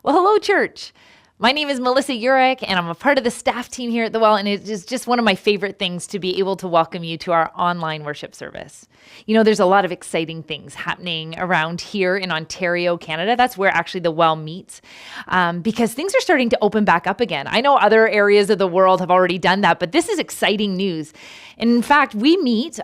Well, hello, church. My name is Melissa Urich, and I'm a part of the staff team here at The Well, and it is just one of my favorite things to be able to welcome you to our online worship service. You know, there's a lot of exciting things happening around here in Ontario, Canada. That's where actually The Well meets, because things are starting to open back up again. I know other areas of the world have already done that, but this is exciting news. In fact,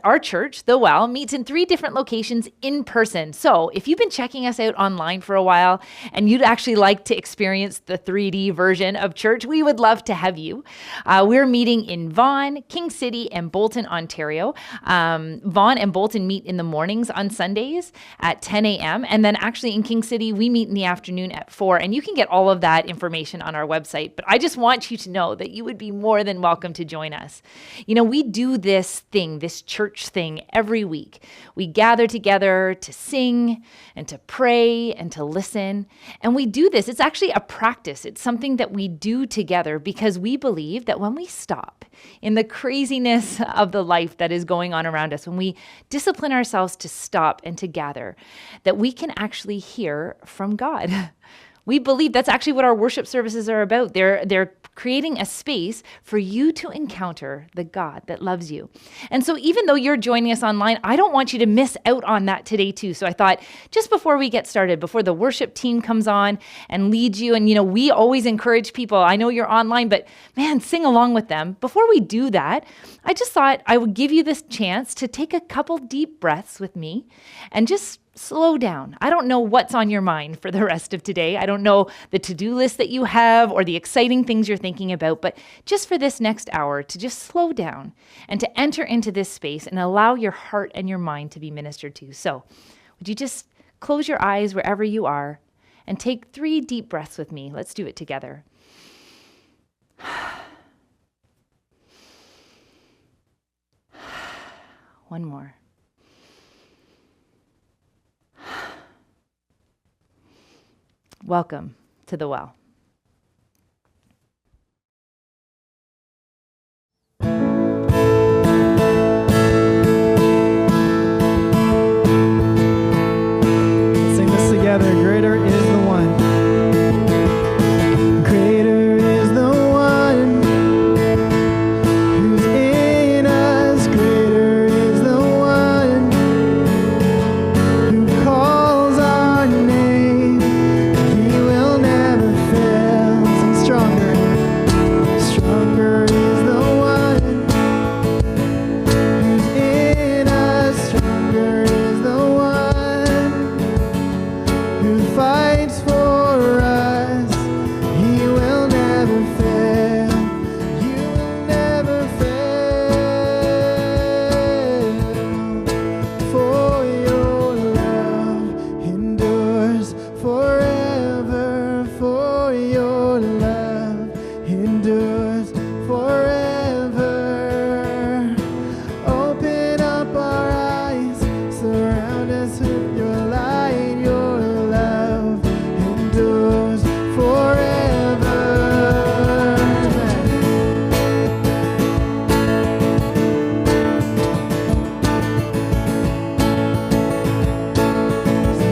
our church, The Well, meets in 3 different locations in person. So if you've been checking us out online for a while and you'd actually like to experience the 3D version of church, we would love to have you. We're meeting in Vaughan, King City, and Bolton, Ontario. Vaughan and Bolton meet in the mornings on Sundays at 10 a.m. And then actually in King City, we meet in the afternoon at 4. And you can get all of that information on our website. But I just want you to know that you would be more than welcome to join us. You know, we do this church thing every week. We gather together to sing and to pray and to listen. And we do this. It's actually a practice. It's something that we do together because we believe that when we stop in the craziness of the life that is going on around us, when we discipline ourselves to stop and to gather, that we can actually hear from God. We believe that's actually what our worship services are about. They're creating a space for you to encounter the God that loves you. And so even though you're joining us online, I don't want you to miss out on that today too. So I thought just before we get started, before the worship team comes on and leads you, and we always encourage people, I know you're online, but man, sing along with them. Before we do that, I just thought I would give you this chance to take a couple deep breaths with me and just slow down. I don't know what's on your mind for the rest of today. I don't know the to-do list that you have or the exciting things you're thinking about, but just for this next hour to just slow down and to enter into this space and allow your heart and your mind to be ministered to. So would you just close your eyes wherever you are and take 3 deep breaths with me? Let's do it together. One more. Welcome to The Well. Sing this together. Greater is the one. Greater is the one who's in us. Greater is the one who calls our name. He will never fail. Sing stronger. Stronger is the one who's in us. Stronger is the one who fights for us. He will never fail. You will never fail. For your love endures forever. For your love endures forever. Open up our eyes, surround us with your light. Your love endures forever.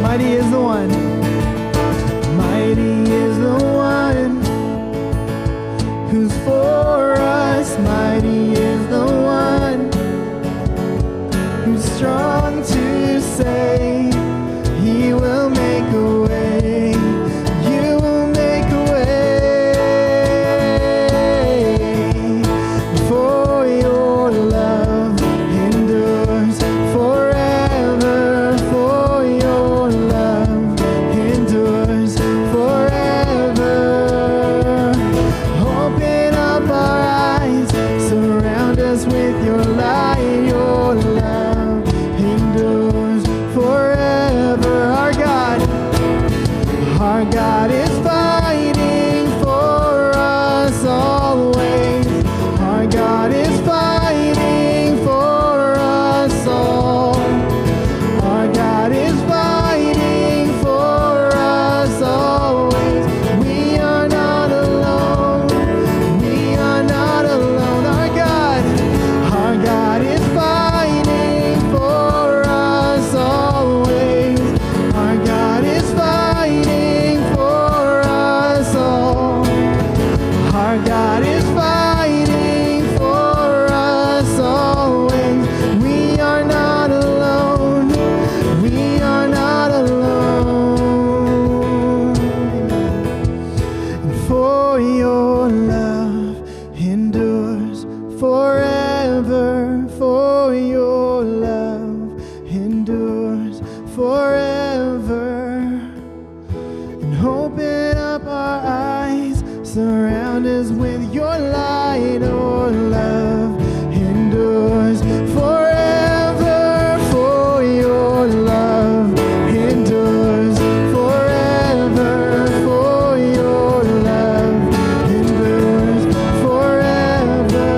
Mighty is the one. Mighty is the one who's for us. Mighty is the one who's strong to save. He will make a way. You will make a way. For your love endures forever. For your love endures forever. Open up our eyes, surround us with your light. Your love endures forever. Our God is fighting for us always. Our God is fighting for us all. Our God is fighting for us always. We are not alone. We are not alone. Our God is fighting for us always. Our God is fighting for and open up our eyes. Surround us with your light, oh love endures forever, for your love endures forever, for your love endures forever.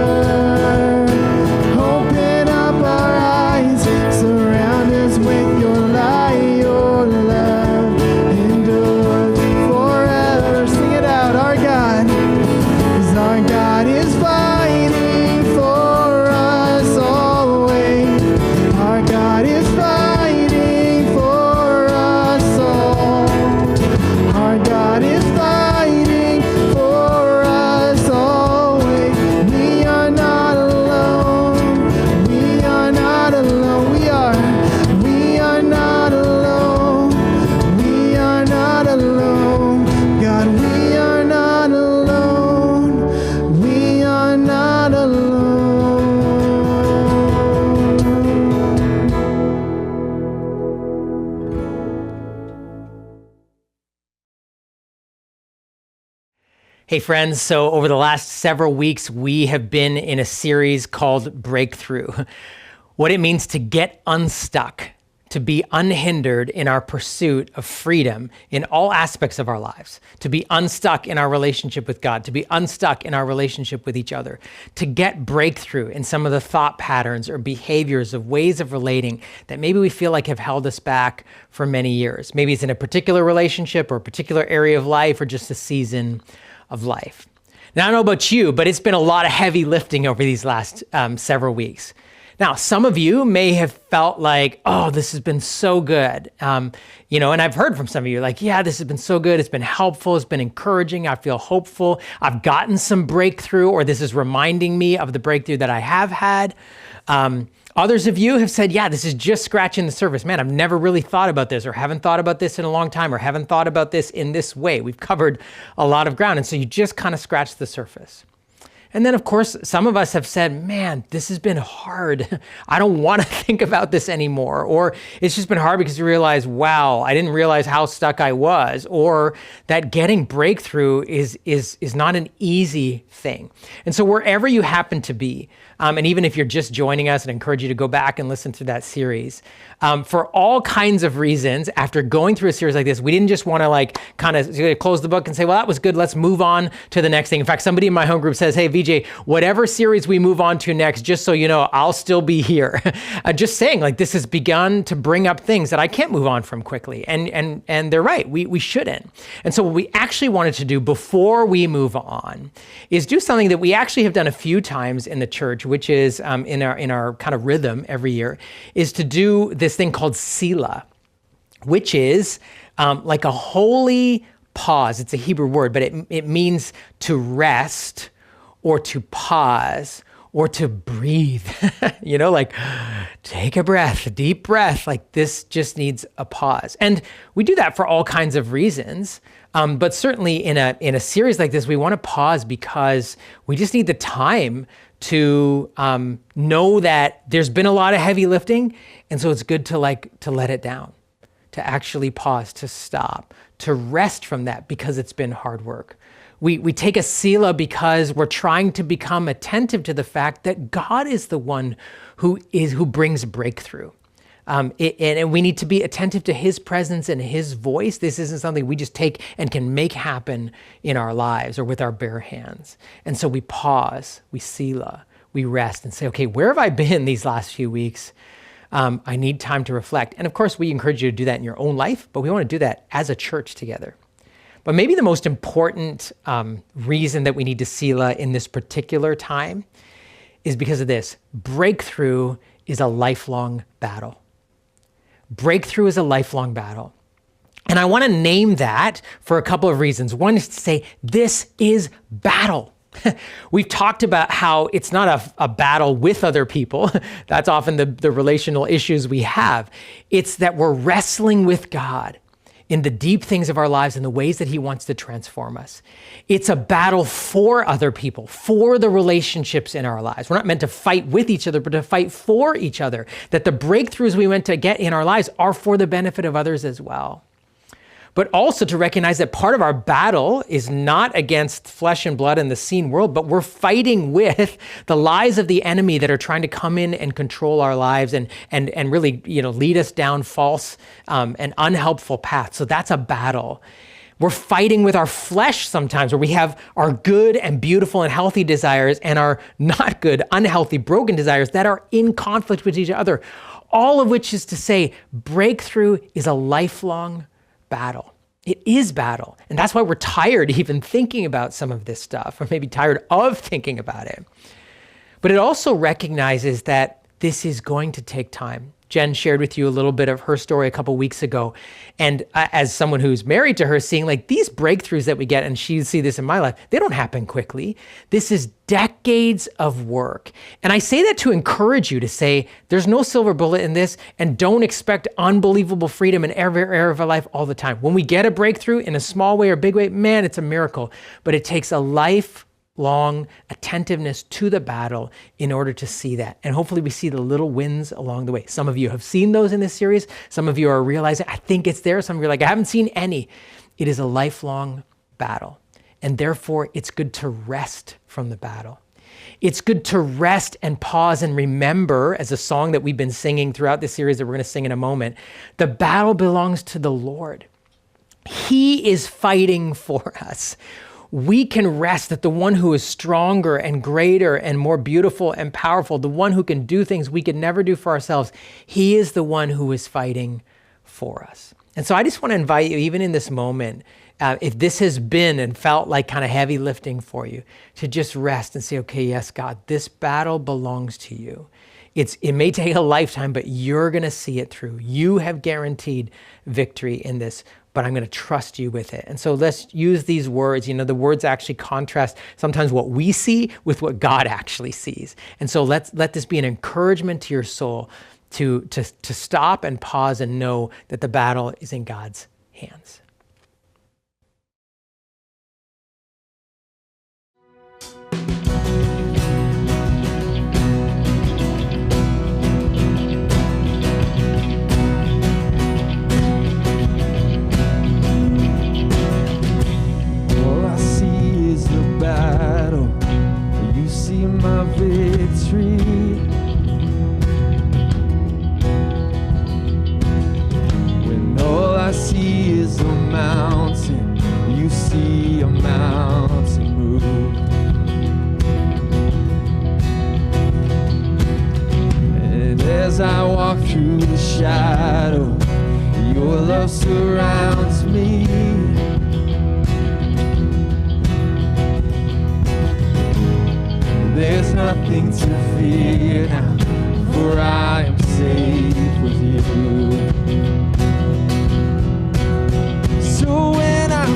Open up our eyes, surround us with your light, your love endures forever. Sing it out, our God, 'cause our God is fighting for us always. Our God is fighting for us all. Our God is fighting for us always. We are not alone. We are not alone. We are not alone. We are not alone. God, we are not alone. We are not alone. Hey friends, so over the last several weeks, we have been in a series called Breakthrough. What it means to get unstuck, to be unhindered in our pursuit of freedom in all aspects of our lives, to be unstuck in our relationship with God, to be unstuck in our relationship with each other, to get breakthrough in some of the thought patterns or behaviors of ways of relating that maybe we feel like have held us back for many years. Maybe it's in a particular relationship or a particular area of life or just a season of life. Now, I don't know about you, but it's been a lot of heavy lifting over these last several weeks. Now, some of you may have felt like, oh, this has been so good. And I've heard from some of you like, yeah, this has been so good. It's been helpful. It's been encouraging. I feel hopeful. I've gotten some breakthrough, or this is reminding me of the breakthrough that I have had. Others of you have said, yeah, this is just scratching the surface. Man, I've never really thought about this, or haven't thought about this in a long time, or haven't thought about this in this way. We've covered a lot of ground. And so you just kind of scratched the surface. And then, of course, some of us have said, man, this has been hard. I don't want to think about this anymore. Or it's just been hard because you realize, wow, I didn't realize how stuck I was. Or that getting breakthrough is not an easy thing. And so wherever you happen to be, and even if you're just joining us, I'd encourage you to go back and listen to that series. For all kinds of reasons, after going through a series like this, we didn't just want to kind of close the book and say, well, that was good. Let's move on to the next thing. In fact, somebody in my home group says, hey, VJ, whatever series we move on to next, just so you know, I'll still be here. Just saying, this has begun to bring up things that I can't move on from quickly. And they're right. We shouldn't. And so what we actually wanted to do before we move on is do something that we actually have done a few times in the church, which is in our kind of rhythm every year, is to do this thing called Selah, which is like a holy pause. It's a Hebrew word, but it means to rest or to pause or to breathe. Take a breath, a deep breath. This just needs a pause. And we do that for all kinds of reasons. But certainly in a series like this, we want to pause because we just need the time to know that there's been a lot of heavy lifting. And so it's good to let it down, to actually pause, to stop, to rest from that because it's been hard work. We take a Selah because we're trying to become attentive to the fact that God is the one who brings breakthrough. And we need to be attentive to his presence and his voice. This isn't something we just take and can make happen in our lives or with our bare hands. And so we pause, we Selah, we rest and say, okay, where have I been these last few weeks? I need time to reflect. And of course, we encourage you to do that in your own life, but we want to do that as a church together. But maybe the most important reason that we need to Selah in this particular time is because of this. Breakthrough is a lifelong battle. Breakthrough is a lifelong battle. And I want to name that for a couple of reasons. One is to say, this is battle. We've talked about how it's not a battle with other people. That's often the relational issues we have. It's that we're wrestling with God in the deep things of our lives and the ways that he wants to transform us. It's a battle for other people, for the relationships in our lives. We're not meant to fight with each other, but to fight for each other, that the breakthroughs we meant to get in our lives are for the benefit of others as well. but also to recognize that part of our battle is not against flesh and blood in the seen world, but we're fighting with the lies of the enemy that are trying to come in and control our lives and really, lead us down false and unhelpful paths. So that's a battle. We're fighting with our flesh sometimes, where we have our good and beautiful and healthy desires and our not good, unhealthy, broken desires that are in conflict with each other. All of which is to say, breakthrough is a lifelong battle. It is battle. And that's why we're tired even thinking about some of this stuff, or maybe tired of thinking about it. But it also recognizes that this is going to take time. Jen shared with you a little bit of her story a couple weeks ago. And as someone who's married to her, seeing like these breakthroughs that we get, and she see this in my life, they don't happen quickly. This is decades of work. And I say that to encourage you to say, there's no silver bullet in this, and don't expect unbelievable freedom in every area of our life all the time. When we get a breakthrough in a small way or big way, man, it's a miracle. But it takes a lifelong attentiveness to the battle in order to see that. And hopefully we see the little wins along the way. Some of you have seen those in this series. Some of you are realizing, I think it's there. Some of you are like, I haven't seen any. It is a lifelong battle. And therefore, it's good to rest from the battle. It's good to rest and pause and remember, as a song that we've been singing throughout this series that we're going to sing in a moment, the battle belongs to the Lord. He is fighting for us. We can rest that the one who is stronger and greater and more beautiful and powerful, the one who can do things we could never do for ourselves, he is the one who is fighting for us. And so I just want to invite you, even in this moment, if this has been and felt like kind of heavy lifting for you, to just rest and say, okay, yes, God, this battle belongs to you. It may take a lifetime, but you're going to see it through. You have guaranteed victory in this, but I'm going to trust you with it. And so let's use these words. The words actually contrast sometimes what we see with what God actually sees. And so let this be an encouragement to your soul to stop and pause and know that the battle is in God's hands. Battle, you see my victory. When all I see is a mountain, you see a mountain move. And as I walk through the shadow, your love surrounds me. There's nothing to fear now, for I am safe with you. So when I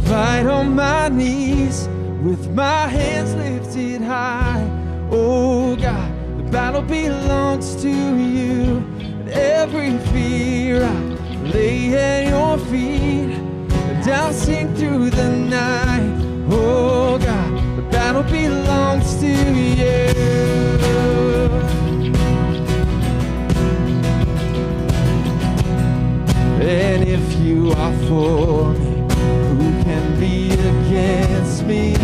fight on my knees, with my hands lifted high. Oh God, the battle belongs to you, and every fear I lay at your feet, and I'll sing through the night. Oh God, the battle belongs to you. And if you are for me, who can be against me?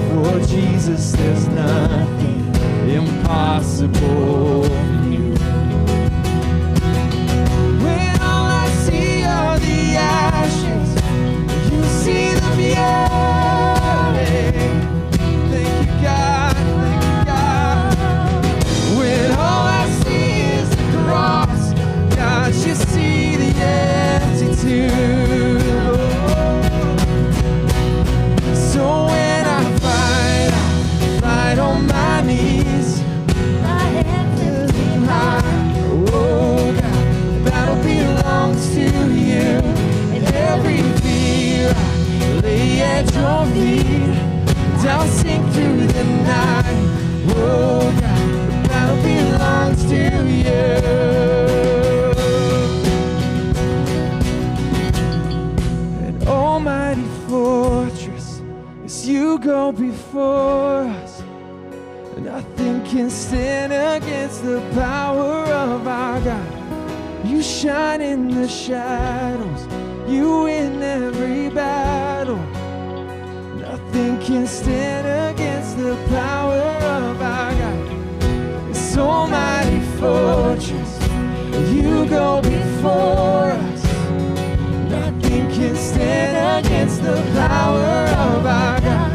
For Jesus, there's nothing impossible for you. When all I see are the ashes, you see the beauty. Thank you, God. Thank you, God. When all I see is the of our God. You shine in the shadows, you win every battle. Nothing can stand against the power of our God. This almighty fortress, you go before us. Nothing can stand against the power of our God.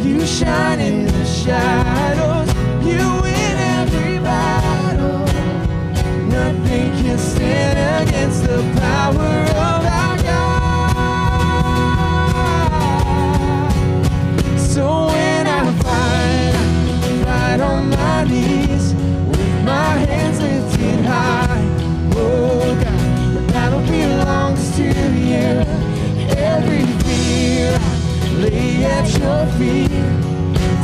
You shine in the shadows, you win every battle. Nothing can stand against the power of our God. So when I fight on my knees with my hands lifted high, oh God, the battle belongs to you. Every fear I lay at your feet,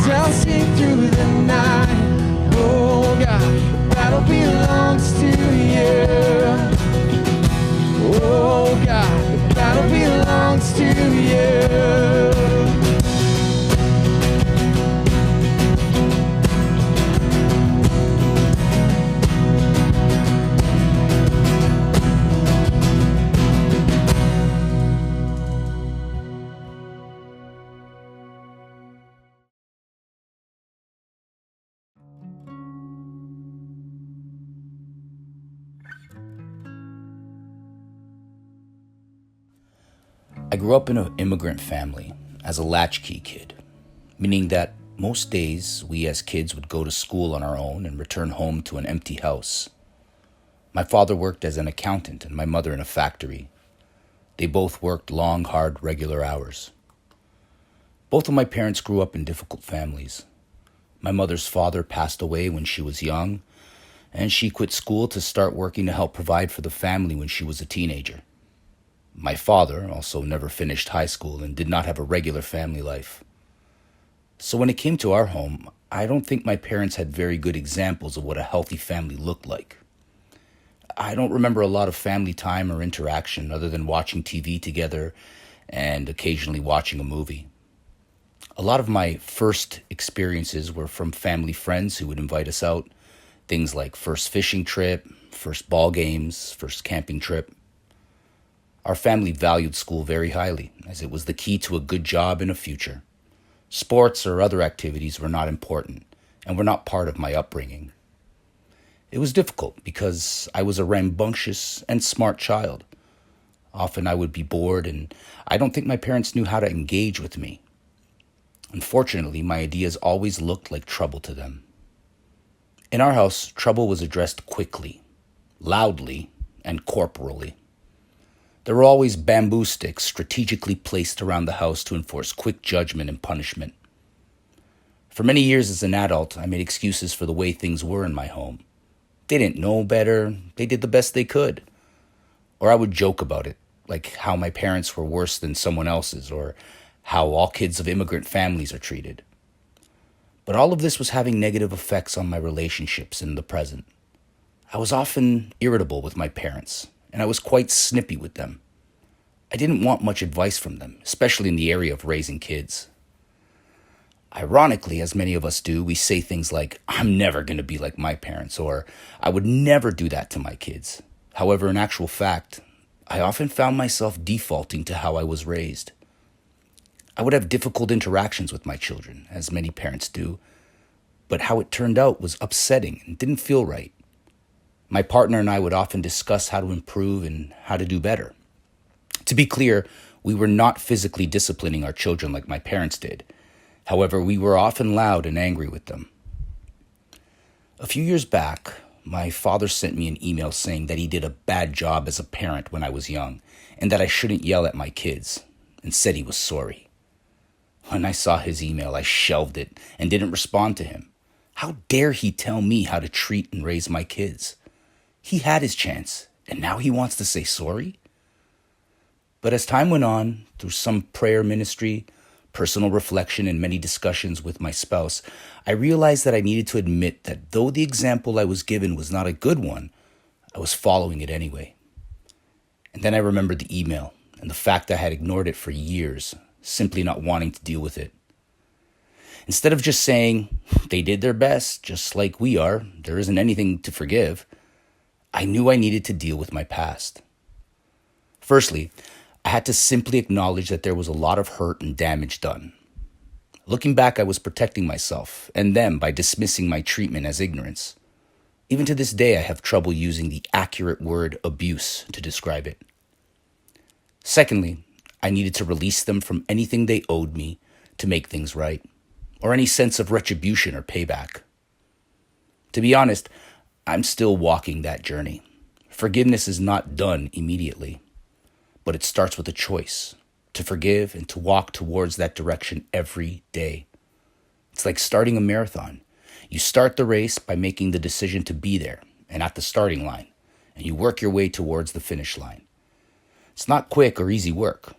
dancing through the night, oh God, the battle belongs to you. Oh God, the battle belongs to you. I grew up in an immigrant family as a latchkey kid, meaning that most days we as kids would go to school on our own and return home to an empty house. My father worked as an accountant and my mother in a factory. They both worked long, hard, regular hours. Both of my parents grew up in difficult families. My mother's father passed away when she was young, and she quit school to start working to help provide for the family when she was a teenager. My father also never finished high school and did not have a regular family life. So when it came to our home, I don't think my parents had very good examples of what a healthy family looked like. I don't remember a lot of family time or interaction other than watching TV together and occasionally watching a movie. A lot of my first experiences were from family friends who would invite us out. Things like first fishing trip, first ball games, first camping trip. Our family valued school very highly, as it was the key to a good job and a future. Sports or other activities were not important, and were not part of my upbringing. It was difficult because I was a rambunctious and smart child. Often I would be bored, and I don't think my parents knew how to engage with me. Unfortunately, my ideas always looked like trouble to them. In our house, trouble was addressed quickly, loudly, and corporally. There were always bamboo sticks strategically placed around the house to enforce quick judgment and punishment. For many years as an adult, I made excuses for the way things were in my home. They didn't know better, they did the best they could. Or I would joke about it, like how my parents were worse than someone else's, or how all kids of immigrant families are treated. But all of this was having negative effects on my relationships in the present. I was often irritable with my parents, and I was quite snippy with them. I didn't want much advice from them, especially in the area of raising kids. Ironically, as many of us do, we say things like, "I'm never going to be like my parents," or "I would never do that to my kids." However, in actual fact, I often found myself defaulting to how I was raised. I would have difficult interactions with my children, as many parents do, but how it turned out was upsetting and didn't feel right. My partner and I would often discuss how to improve and how to do better. To be clear, we were not physically disciplining our children like my parents did. However, we were often loud and angry with them. A few years back, my father sent me an email saying that he did a bad job as a parent when I was young, and that I shouldn't yell at my kids, and said he was sorry. When I saw his email, I shelved it and didn't respond to him. How dare he tell me how to treat and raise my kids? He had his chance, and now he wants to say sorry? But as time went on, through some prayer ministry, personal reflection, and many discussions with my spouse, I realized that I needed to admit that though the example I was given was not a good one, I was following it anyway. And then I remembered the email and the fact I had ignored it for years, simply not wanting to deal with it. Instead of just saying, "They did their best, just like we are, there isn't anything to forgive," I knew I needed to deal with my past. Firstly, I had to simply acknowledge that there was a lot of hurt and damage done. Looking back, I was protecting myself and them by dismissing my treatment as ignorance. Even to this day, I have trouble using the accurate word abuse to describe it. Secondly, I needed to release them from anything they owed me to make things right, or any sense of retribution or payback. To be honest, I'm still walking that journey. Forgiveness is not done immediately, but it starts with a choice to forgive and to walk towards that direction every day. It's like starting a marathon. You start the race by making the decision to be there and at the starting line, and you work your way towards the finish line. It's not quick or easy work,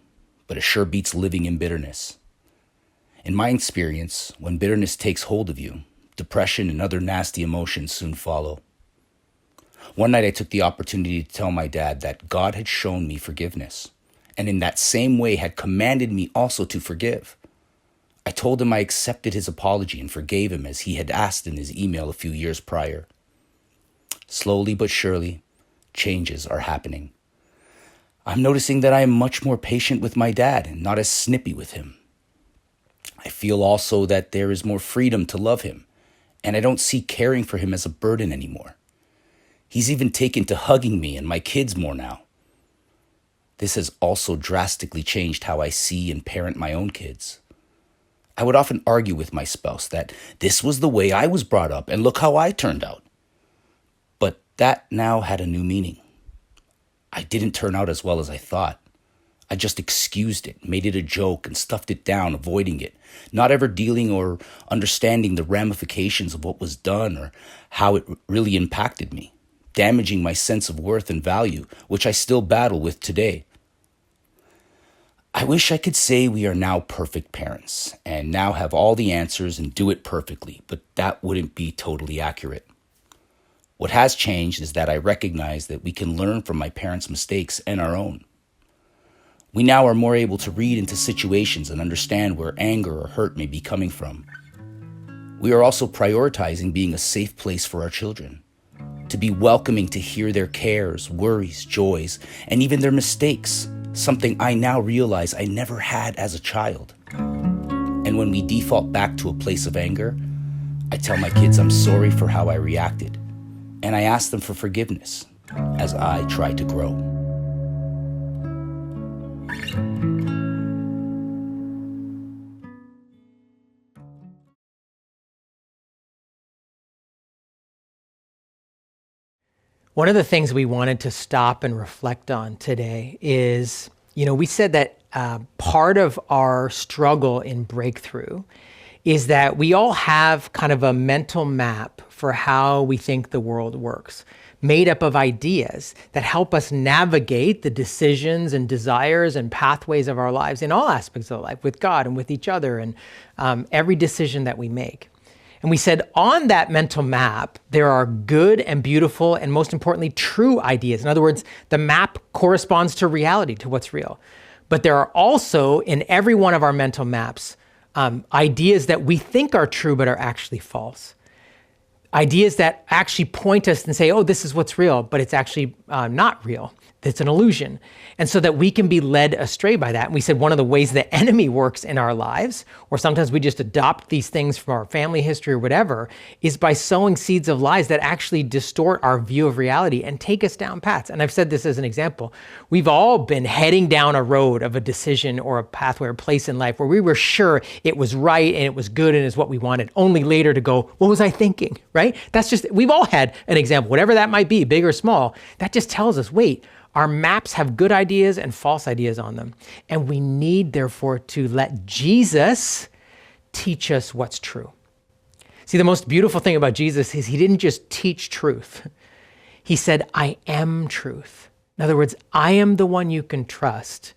but it sure beats living in bitterness. In my experience, when bitterness takes hold of you, depression and other nasty emotions soon follow. One night I took the opportunity to tell my dad that God had shown me forgiveness, and in that same way had commanded me also to forgive. I told him I accepted his apology and forgave him as he had asked in his email a few years prior. Slowly but surely, changes are happening. I'm noticing that I am much more patient with my dad and not as snippy with him. I feel also that there is more freedom to love him, and I don't see caring for him as a burden anymore. He's even taken to hugging me and my kids more now. This has also drastically changed how I see and parent my own kids. I would often argue with my spouse that this was the way I was brought up and look how I turned out. But that now had a new meaning. I didn't turn out as well as I thought. I just excused it, made it a joke, and stuffed it down, avoiding it, not ever dealing or understanding the ramifications of what was done or how it really impacted me, damaging my sense of worth and value, which I still battle with today. I wish I could say we are now perfect parents and now have all the answers and do it perfectly, but that wouldn't be totally accurate. What has changed is that I recognize that we can learn from my parents' mistakes and our own. We now are more able to read into situations and understand where anger or hurt may be coming from. We are also prioritizing being a safe place for our children, to be welcoming to hear their cares, worries, joys, and even their mistakes, something I now realize I never had as a child. And when we default back to a place of anger, I tell my kids I'm sorry for how I reacted, and I ask them for forgiveness as I try to grow. One of the things we wanted to stop and reflect on today is, we said that part of our struggle in breakthrough is that we all have kind of a mental map for how we think the world works, made up of ideas that help us navigate the decisions and desires and pathways of our lives in all aspects of life, with God and with each other, and every decision that we make. And we said on that mental map, there are good and beautiful and most importantly, true ideas. In other words, the map corresponds to reality, to what's real. But there are also in every one of our mental maps, ideas that we think are true but are actually false. Ideas that actually point us and say, oh, this is what's real, but it's actually not real. It's an illusion. And so that we can be led astray by that. And we said one of the ways the enemy works in our lives, or sometimes we just adopt these things from our family history or whatever, is by sowing seeds of lies that actually distort our view of reality and take us down paths. And I've said this as an example. We've all been heading down a road of a decision or a pathway or place in life where we were sure it was right and it was good and is what we wanted, only later to go, what was I thinking, right? That's just, we've all had an example, whatever that might be, big or small. That just tells us, wait, our maps have good ideas and false ideas on them. And we need, therefore, to let Jesus teach us what's true. See, the most beautiful thing about Jesus is he didn't just teach truth. He said, I am truth. In other words, I am the one you can trust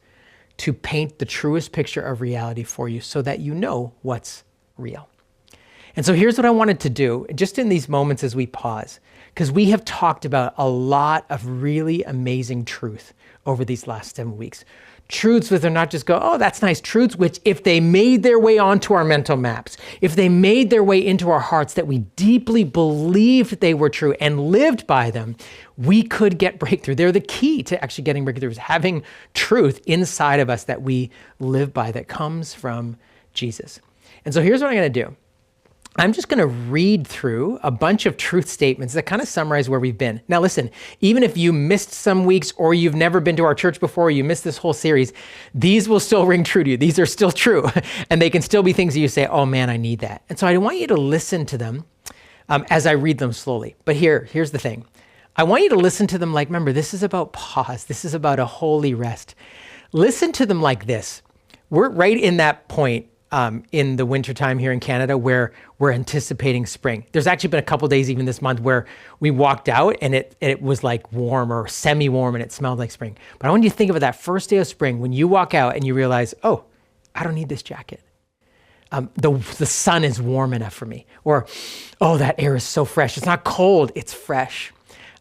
to paint the truest picture of reality for you so that you know what's real. And so here's what I wanted to do, just in these moments as we pause. because we have talked about a lot of really amazing truth over these last 7 weeks. Truths that are not just go, oh, that's nice. Truths which, if they made their way onto our mental maps, if they made their way into our hearts, that we deeply believed they were true and lived by them, we could get breakthrough. They're the key to actually getting breakthroughs, having truth inside of us that we live by that comes from Jesus. And so here's what I'm going to do. I'm just going to read through a bunch of truth statements that kind of summarize where we've been. Now listen, even if you missed some weeks or you've never been to our church before, or you missed this whole series, these will still ring true to you. These are still true. And they can still be things that you say, oh man, I need that. And so I want you to listen to them as I read them slowly. But here's the thing. I want you to listen to them like, remember, this is about pause. This is about a holy rest. Listen to them like this. We're right in that point in the wintertime here in Canada where we're anticipating spring. There's actually been a couple days even this month where we walked out and it was like warm or semi-warm and it smelled like spring. But I want you to think about that first day of spring when you walk out and you realize, oh, I don't need this jacket. The sun is warm enough for me. Or, oh, that air is so fresh. It's not cold, it's fresh.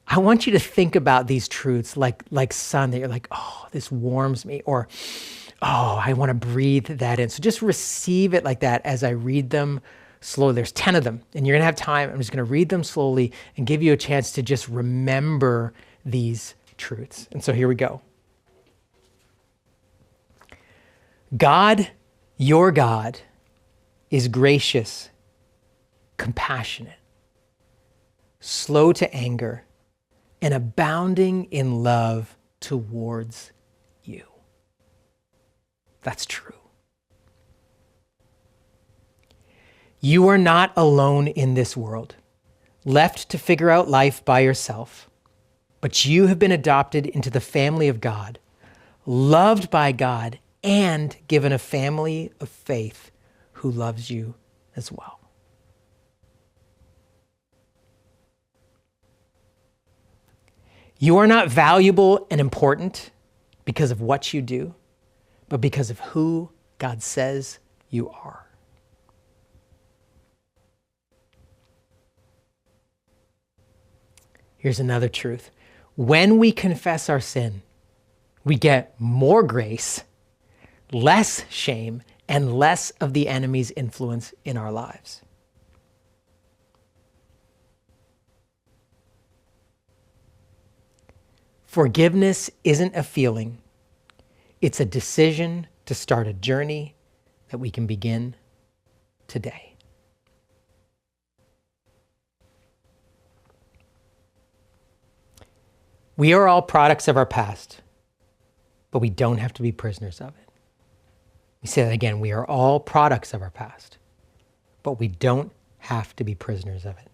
I want you to think about these truths like sun, that you're like, oh, this warms me. Or, oh, I want to breathe that in. So just receive it like that as I read them slowly. There's 10 of them, and you're going to have time. I'm just going to read them slowly and give you a chance to just remember these truths. And so here we go. God, your God, is gracious, compassionate, slow to anger, and abounding in love towards you. That's true. You are not alone in this world, left to figure out life by yourself, but you have been adopted into the family of God, loved by God, and given a family of faith who loves you as well. You are not valuable and important because of what you do, but because of who God says you are. Here's another truth. When we confess our sin, we get more grace, less shame, and less of the enemy's influence in our lives. Forgiveness isn't a feeling. It's a decision to start a journey that we can begin today. We are all products of our past, but we don't have to be prisoners of it. We say that again. We are all products of our past, but we don't have to be prisoners of it.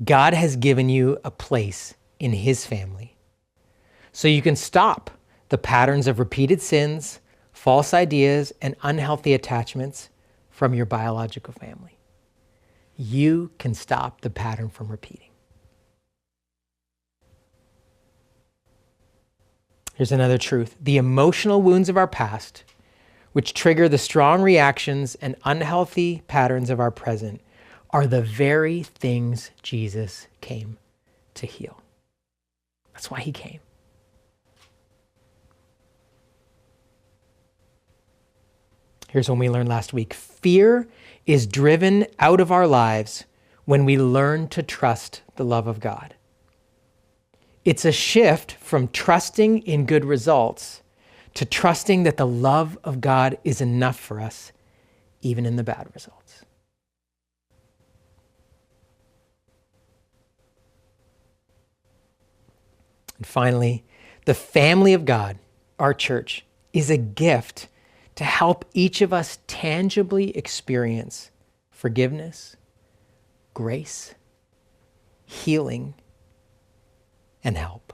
God has given you a place in his family so you can stop the patterns of repeated sins, false ideas, and unhealthy attachments from your biological family. You can stop the pattern from repeating. Here's another truth. The emotional wounds of our past, which trigger the strong reactions and unhealthy patterns of our present, are the very things Jesus came to heal. That's why he came. Here's what we learned last week. Fear is driven out of our lives when we learn to trust the love of God. It's a shift from trusting in good results to trusting that the love of God is enough for us, even in the bad results. And finally, the family of God, our church, is a gift to help each of us tangibly experience forgiveness, grace, healing, and help.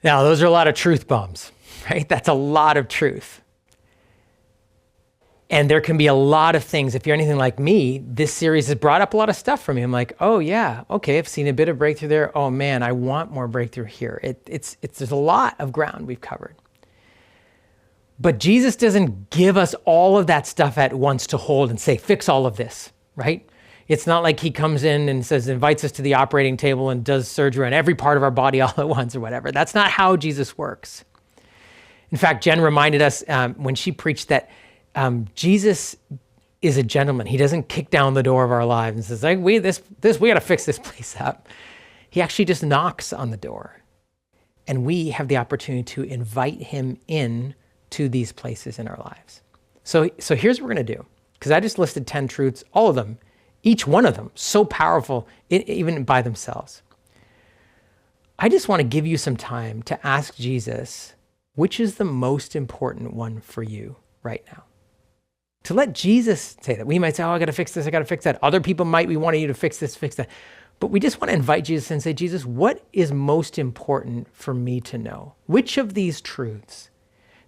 Now, those are a lot of truth bombs, right? That's a lot of truth. And there can be a lot of things. If you're anything like me, this series has brought up a lot of stuff for me. I'm like, oh yeah, okay, I've seen a bit of breakthrough there. Oh man, I want more breakthrough here. There's a lot of ground we've covered. But Jesus doesn't give us all of that stuff at once to hold and say, fix all of this, right? It's not like he comes in and invites us to the operating table and does surgery on every part of our body all at once or whatever. That's not how Jesus works. In fact, Jen reminded us when she preached that Jesus is a gentleman. He doesn't kick down the door of our lives and says, we got to fix this place up. He actually just knocks on the door. And we have the opportunity to invite him in to these places in our lives. So here's what we're going to do. Because I just listed 10 truths, all of them, each one of them, so powerful, even by themselves. I just want to give you some time to ask Jesus, which is the most important one for you right now? To let Jesus say that. We might say, I got to fix this, I got to fix that. Other people might be wanting you to fix this, fix that. But we just want to invite Jesus and say, Jesus, what is most important for me to know? Which of these truths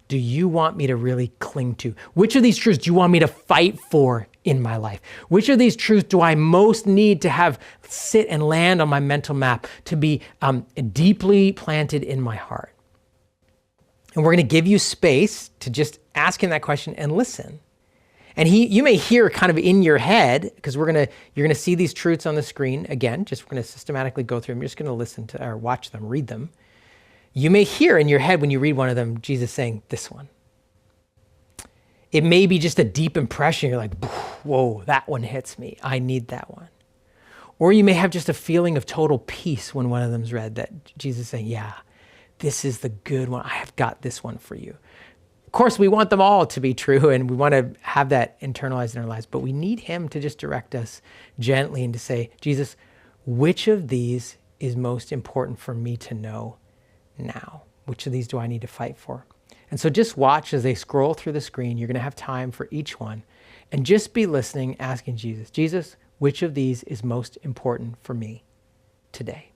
do you want me to really cling to? Which of these truths do you want me to fight for in my life? Which of these truths do I most need to have sit and land on my mental map to be deeply planted in my heart? And we're going to give you space to just ask him that question and listen. And you may hear kind of in your head, because you're going to see these truths on the screen again. We're going to systematically go through them. You're just going to listen to or watch them, read them. You may hear in your head when you read one of them, Jesus saying this one. It may be just a deep impression. You're like, whoa, that one hits me. I need that one. Or you may have just a feeling of total peace when one of them's read, that Jesus is saying, yeah, this is the good one. I have got this one for you. Of course, we want them all to be true, and we want to have that internalized in our lives, but we need him to just direct us gently and to say, Jesus, which of these is most important for me to know now? Which of these do I need to fight for? And so just watch as they scroll through the screen. You're going to have time for each one, and just be listening, asking Jesus, which of these is most important for me today?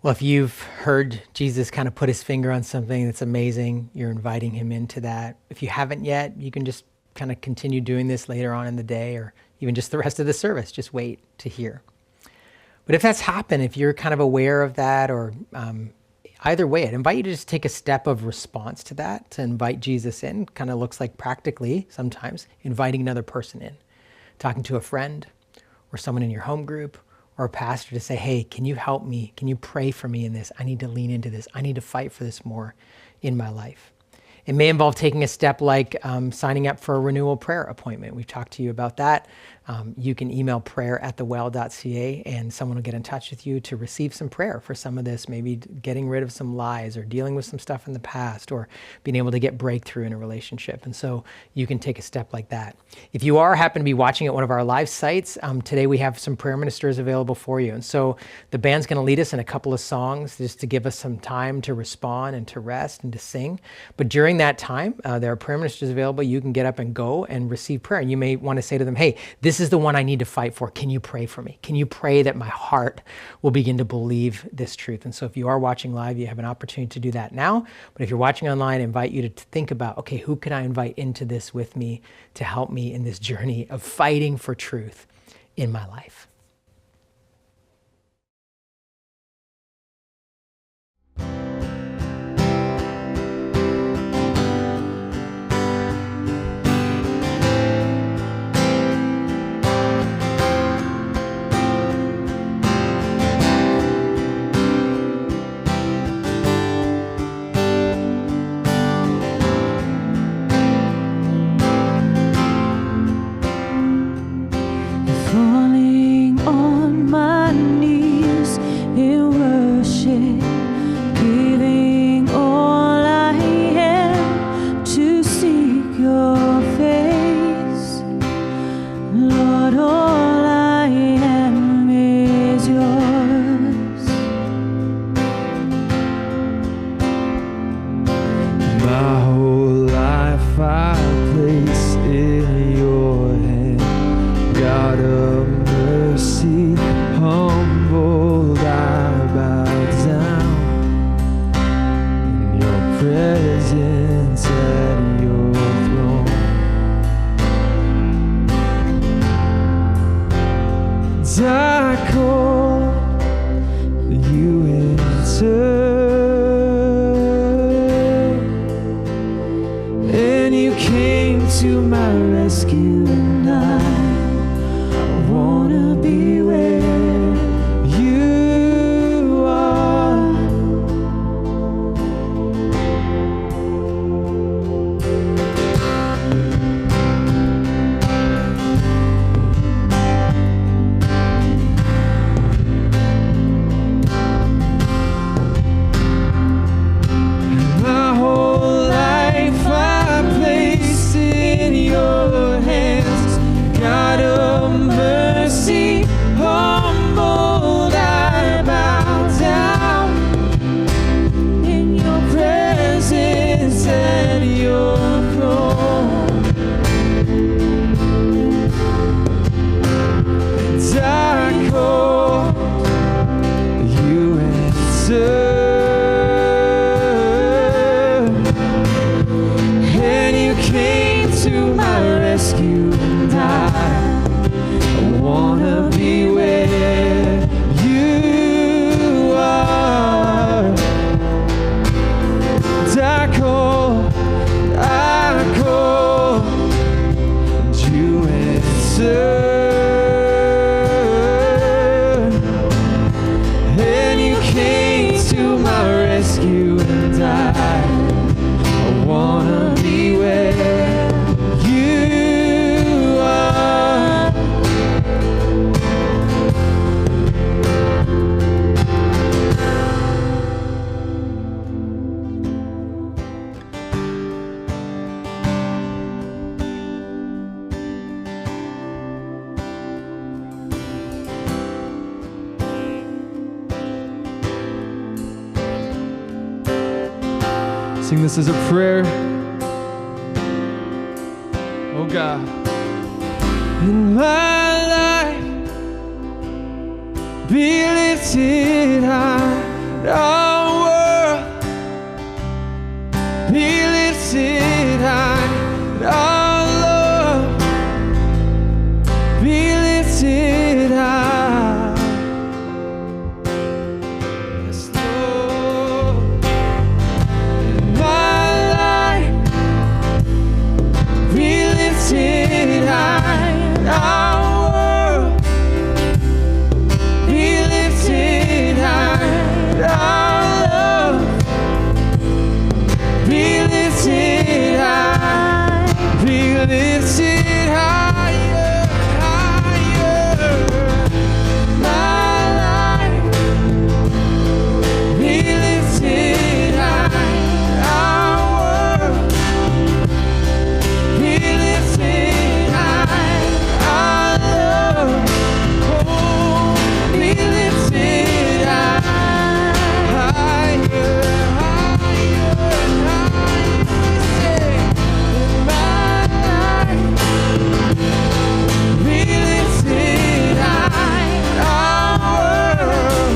Well, if you've heard Jesus kind of put his finger on something that's amazing, you're inviting him into that. If you haven't yet, you can just kind of continue doing this later on in the day or even just the rest of the service. Just wait to hear. But if that's happened, if you're kind of aware of that or either way, I'd invite you to just take a step of response to that, to invite Jesus in. Kind of looks like practically sometimes inviting another person in, talking to a friend or someone in your home group or a pastor to say, hey, can you help me? Can you pray for me in this? I need to lean into this. I need to fight for this more in my life. It may involve taking a step like signing up for a renewal prayer appointment. We've talked to you about that. You can email prayer@thewell.ca and someone will get in touch with you to receive some prayer for some of this, maybe getting rid of some lies or dealing with some stuff in the past or being able to get breakthrough in a relationship. And so you can take a step like that. If you happen to be watching at one of our live sites, today we have some prayer ministers available for you. And so the band's going to lead us in a couple of songs just to give us some time to respond and to rest and to sing. But during that time, there are prayer ministers available. You can get up and go and receive prayer. And you may want to say to them, hey, this is the one I need to fight for. Can you pray for me? Can you pray that my heart will begin to believe this truth? And so if you are watching live, you have an opportunity to do that now. But if you're watching online, I invite you to think about, okay, who can I invite into this with me to help me in this journey of fighting for truth in my life? Falling on my knees in worship, giving all I am to seek your face. Lord, all I am is yours. My whole life I place in your hand. God of mercy, humbled I bow down in your presence at your throne. And I call you enter, and you came to my rescue, and I wanna be where you are. Sing this as a prayer. Oh God. In my life, be lifted high, our world be lifted high, our love be lifted high. Yes, Lord. In my life, be lifted high, our world be lifted high, our love be lifted high, be lifted higher, higher. My life be lifted high, our world be lifted high, our love, oh, be lifted higher, higher, higher. Say, in my life, be lifted high, our world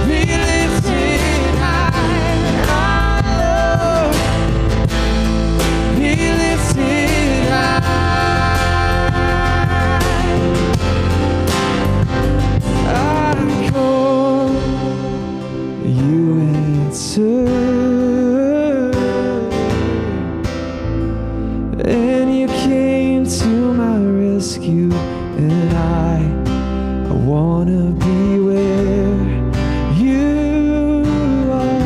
be lifted high, our love be lifted high. I call, you answer, and you came to my rescue, and I wanna be where you are.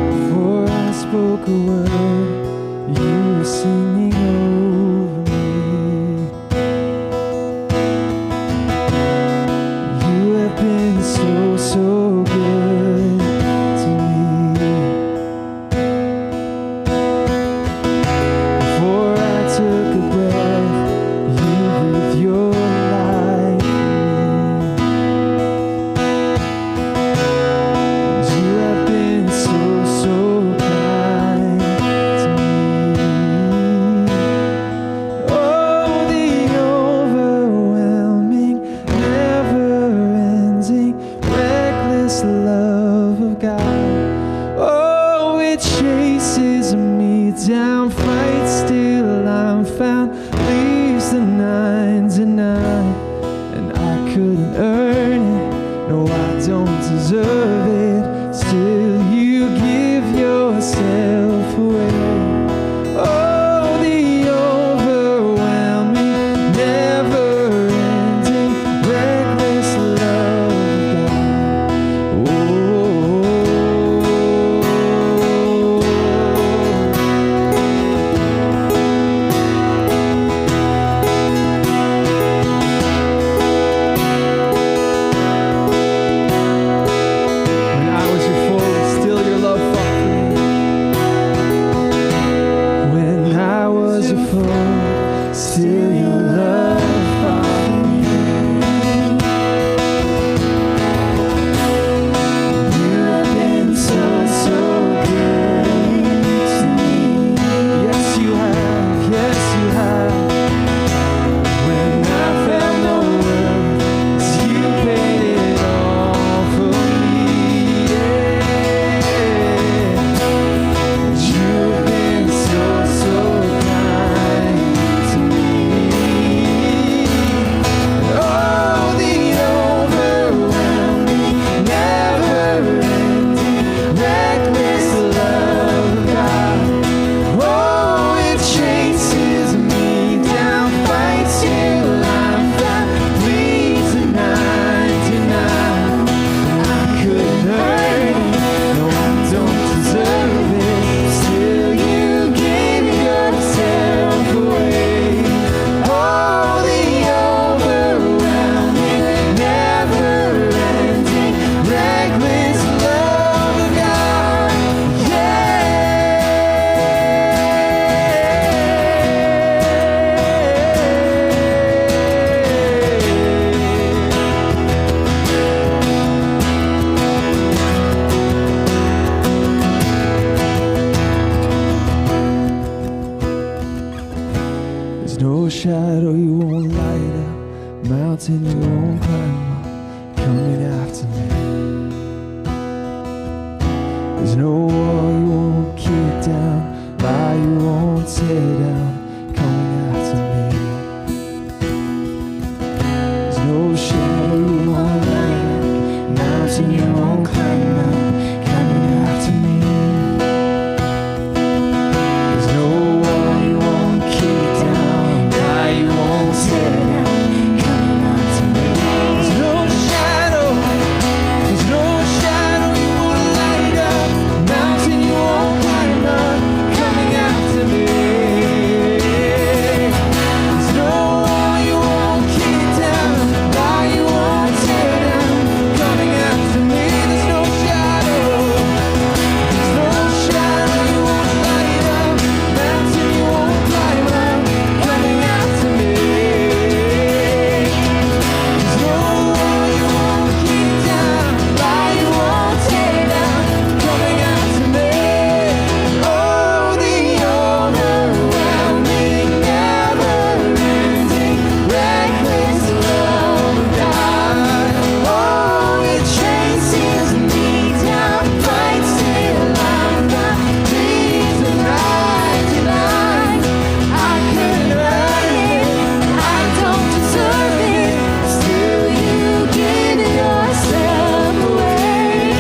Before I spoke a word, you were singing over me. You have been so, so good to me. Before I took a breath, you breathed your life in me. You have been so, so kind to me. shadow you won't light up, mountain you won't climb up, coming after me. There's no wall you won't kick down, lie you won't tear down, coming after me. There's no shadow you won't light up, mountain you won't climb up, coming after me. There's no wall you won't kick down, lie you won't tear down, coming after me. There's no shadow you won't light up, mountain you won't climb up, coming after me. There's no wall you won't kick down, lie you won't tear down, coming after me. There's no shadow you won't light up, mountain you won't climb up, coming after me. There's no wall you won't kick down, lie you won't tear down, coming after me. Oh, the overwhelming, never-ending, reckless love of God. Oh, it chases me down, fights till I'm not, dreams of night to night. I couldn't earn it, I don't deserve it, still you give yourself away.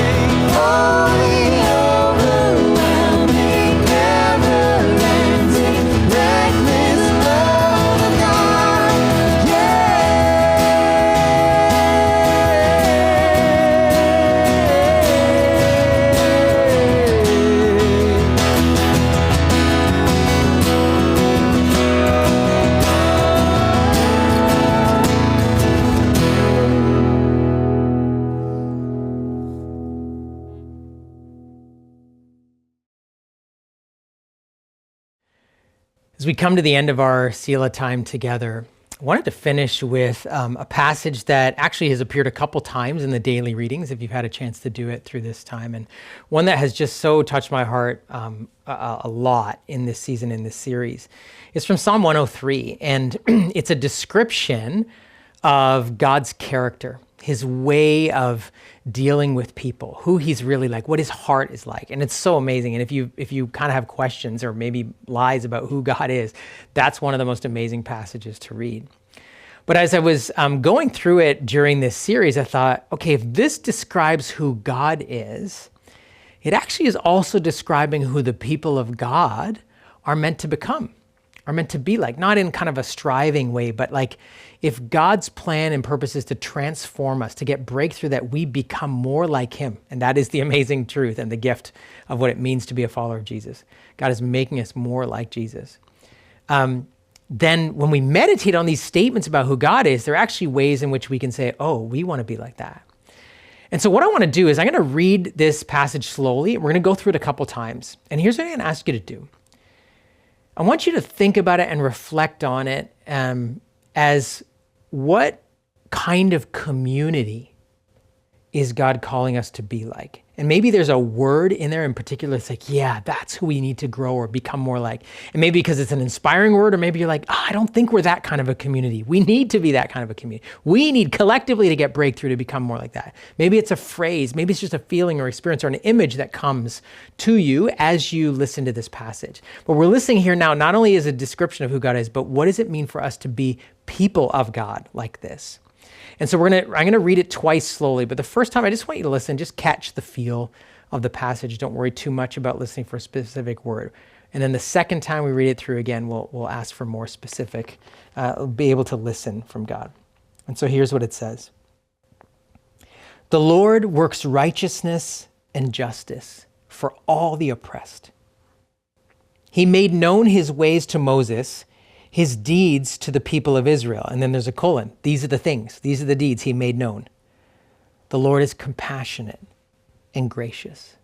Oh, the overwhelming, never-ending, reckless love of God. As we come to the end of our Selah time together, I wanted to finish with a passage that actually has appeared a couple times in the daily readings, if you've had a chance to do it through this time, and one that has just so touched my heart a lot in this season, in this series. It's from Psalm 103, and it's a description of God's character, his way of dealing with people, who he's really like, what his heart is like. And it's so amazing. And if you kind of have questions or maybe lies about who God is, that's one of the most amazing passages to read. But as I was going through it during this series, I thought, okay, if this describes who God is, it actually is also describing who the people of God are meant to become, are meant to be like, not in kind of a striving way, but like if God's plan and purpose is to transform us, to get breakthrough, that we become more like him. And that is the amazing truth and the gift of what it means to be a follower of Jesus. God is making us more like Jesus. Then when we meditate on these statements about who God is, there are actually ways in which we can say, oh, we want to be like that. And so what I want to do is I'm going to read this passage slowly. We're going to go through it a couple times. And here's what I'm going to ask you to do. I want you to think about it and reflect on it as what kind of community is God calling us to be like? And maybe there's a word in there in particular that's like, yeah, that's who we need to grow or become more like. And maybe because it's an inspiring word, or maybe you're like, I don't think we're that kind of a community. We need to be that kind of a community. We need collectively to get breakthrough to become more like that. Maybe it's a phrase, maybe it's just a feeling or experience or an image that comes to you as you listen to this passage. But we're listening here now, not only as a description of who God is, but what does it mean for us to be people of God like this? And so I'm going to read it twice slowly, but the first time I just want you to listen, just catch the feel of the passage. Don't worry too much about listening for a specific word. And then the second time we read it through again, we'll ask for more specific, be able to listen from God. And so here's what it says. The Lord works righteousness and justice for all the oppressed. He made known his ways to Moses, his deeds to the people of Israel. And then there's a colon. These are the things. These are the deeds he made known. The Lord is compassionate and gracious,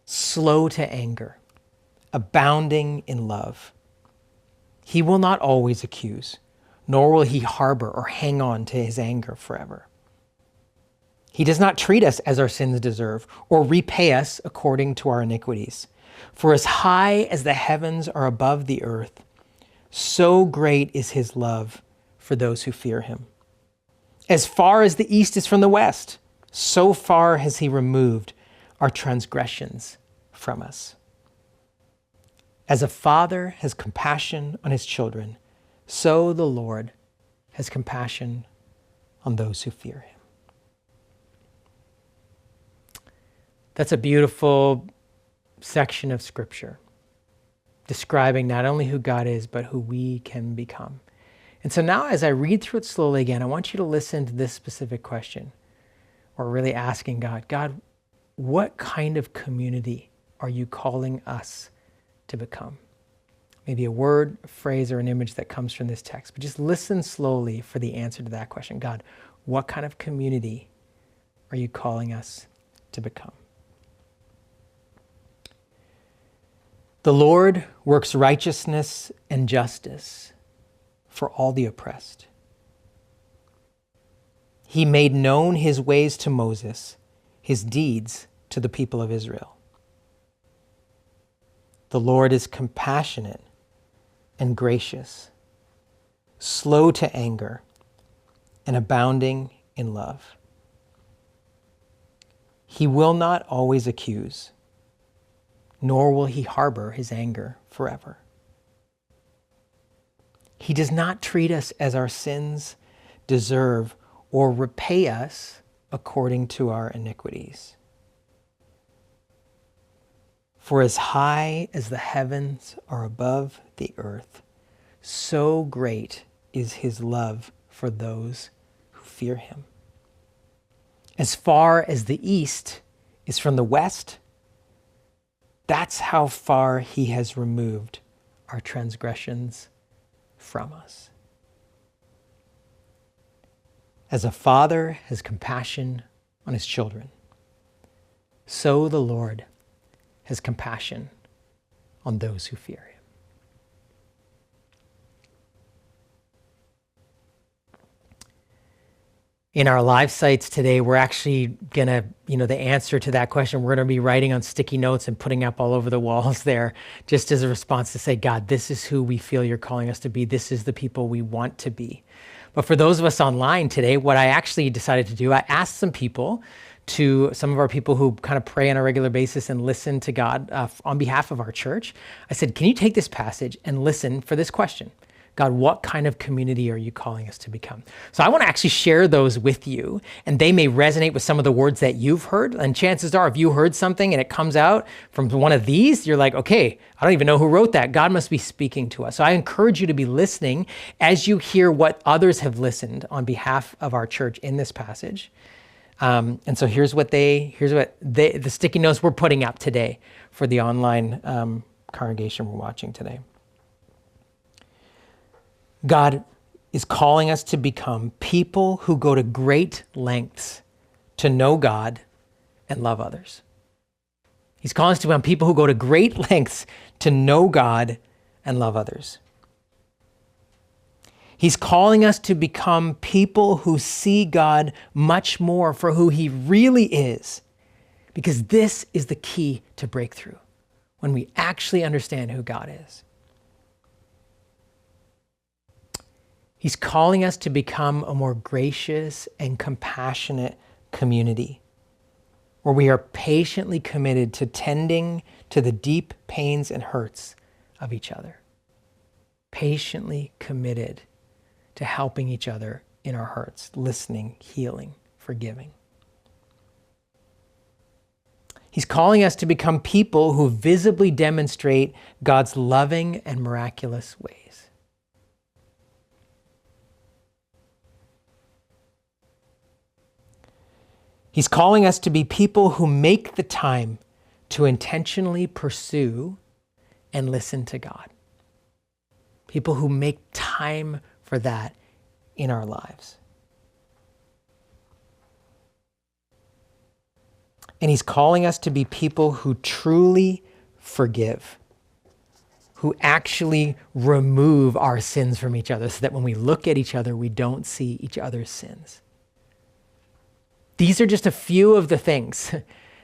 slow to anger, abounding in love. He will not always accuse, nor will he harbor or hang on to his anger forever. He does not treat us as our sins deserve, or repay us according to our iniquities. For as high as the heavens are above the earth, So great is his love for those who fear him. As far as the east is from the west, so far has he removed our transgressions from us. As a father has compassion on his children, so the Lord has compassion on those who fear him. That's a beautiful section of Scripture describing not only who God is, but who we can become. And so now as I read through it slowly again, I want you to listen to this specific question. We're really asking God, what kind of community are you calling us to become? Maybe a word, a phrase, or an image that comes from this text. But just listen slowly for the answer to that question. God, what kind of community are you calling us to become? The Lord works righteousness and justice for all the oppressed. He made known his ways to Moses, his deeds to the people of Israel. The Lord is compassionate and gracious, slow to anger, and abounding in love. He will not always accuse, nor will he harbor his anger forever. He does not treat us as our sins deserve or repay us according to our iniquities. For as high as the heavens are above the earth, so great is his love for those who fear him. As far as the east is from the west, that's how far he has removed our transgressions from us. As a father has compassion on his children, so the Lord has compassion on those who fear him. In our live sites today, we're actually going to, the answer to that question, we're going to be writing on sticky notes and putting up all over the walls there, just as a response to say, God, this is who we feel you're calling us to be. This is the people we want to be. But for those of us online today, what I actually decided to do, I asked some of our people who kind of pray on a regular basis and listen to God on behalf of our church. I said, can you take this passage and listen for this question? God, what kind of community are you calling us to become? So I want to actually share those with you, and they may resonate with some of the words that you've heard. And chances are, if you heard something and it comes out from one of these, you're like, okay, I don't even know who wrote that. God must be speaking to us. So I encourage you to be listening as you hear what others have listened on behalf of our church in this passage. And so here's what the sticky notes we're putting up today for the online congregation we're watching today. God is calling us to become people who go to great lengths to know God and love others. He's calling us to become people who go to great lengths to know God and love others. He's calling us to become people who see God much more for who he really is, because this is the key to breakthrough, when we actually understand who God is. He's calling us to become a more gracious and compassionate community, where we are patiently committed to tending to the deep pains and hurts of each other. Patiently committed to helping each other in our hurts, listening, healing, forgiving. He's calling us to become people who visibly demonstrate God's loving and miraculous ways. He's calling us to be people who make the time to intentionally pursue and listen to God. People who make time for that in our lives. And he's calling us to be people who truly forgive, who actually remove our sins from each other so that when we look at each other, we don't see each other's sins. These are just a few of the things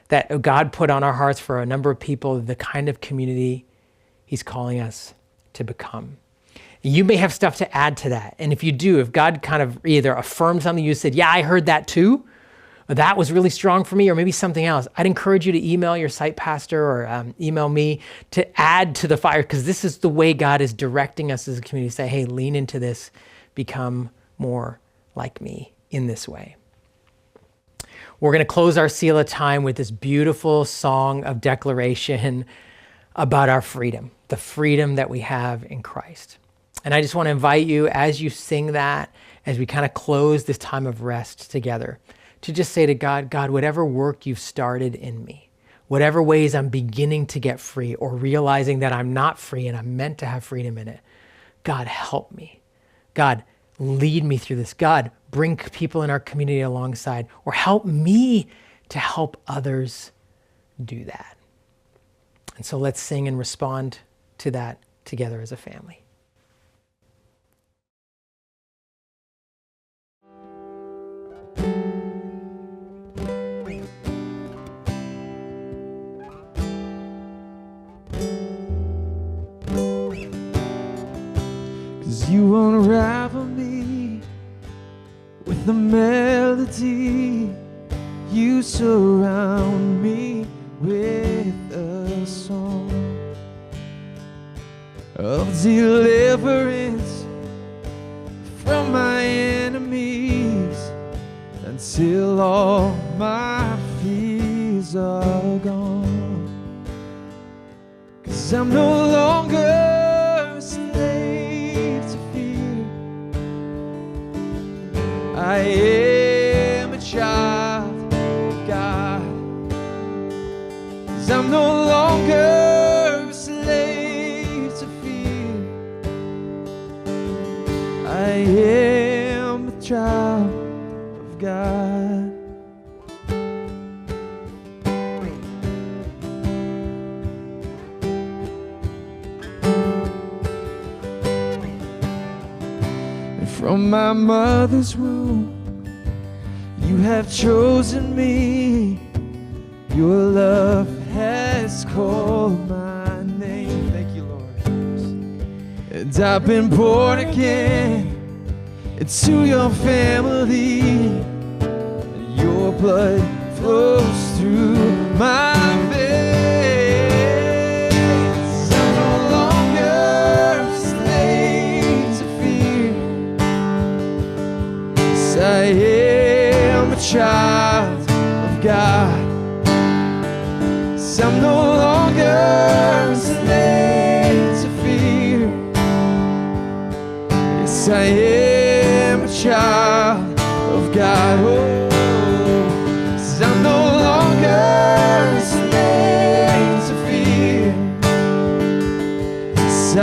that God put on our hearts for a number of people, the kind of community he's calling us to become. You may have stuff to add to that. And if you do, if God kind of either affirmed something, you said, yeah, I heard that too, or that was really strong for me, or maybe something else, I'd encourage you to email your site pastor or email me to add to the fire, because this is the way God is directing us as a community. Say, hey, lean into this, become more like me in this way. We're going to close our Selah time with this beautiful song of declaration about our freedom, the freedom that we have in Christ. And I just want to invite you, as you sing that, as we kind of close this time of rest together, to just say to God, God, whatever work you've started in me, whatever ways I'm beginning to get free or realizing that I'm not free and I'm meant to have freedom in it, God, help me. God, lead me through this. God, bring people in our community alongside, or help me to help others do that. And so let's sing and respond to that together as a family. You unravel me with the melody. You surround me with a song of deliverance from my enemies, until all my fears are gone. 'Cause I'm no longer a slave to fear. I am a child of God. 'Cause I'm no longer a slave to fear. I am a child of God. From my mother's womb, you have chosen me. Your love has called my name. Thank you, Lord. And I've been born again into your family. And your blood flows through my veins. I'm no longer a slave to fear. I am a child of God. So I'm no longer a slave to fear. Yes, I am a child of God. Oh, 'cause I'm no longer a slave to fear. Yes, I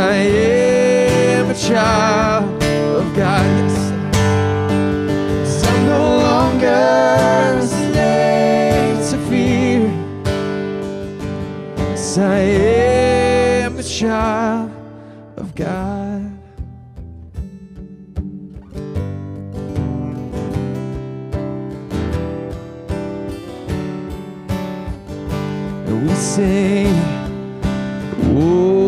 am a child of God. Yes, no longer a slave to fear. Yes, I am a child of God. And we sing, oh,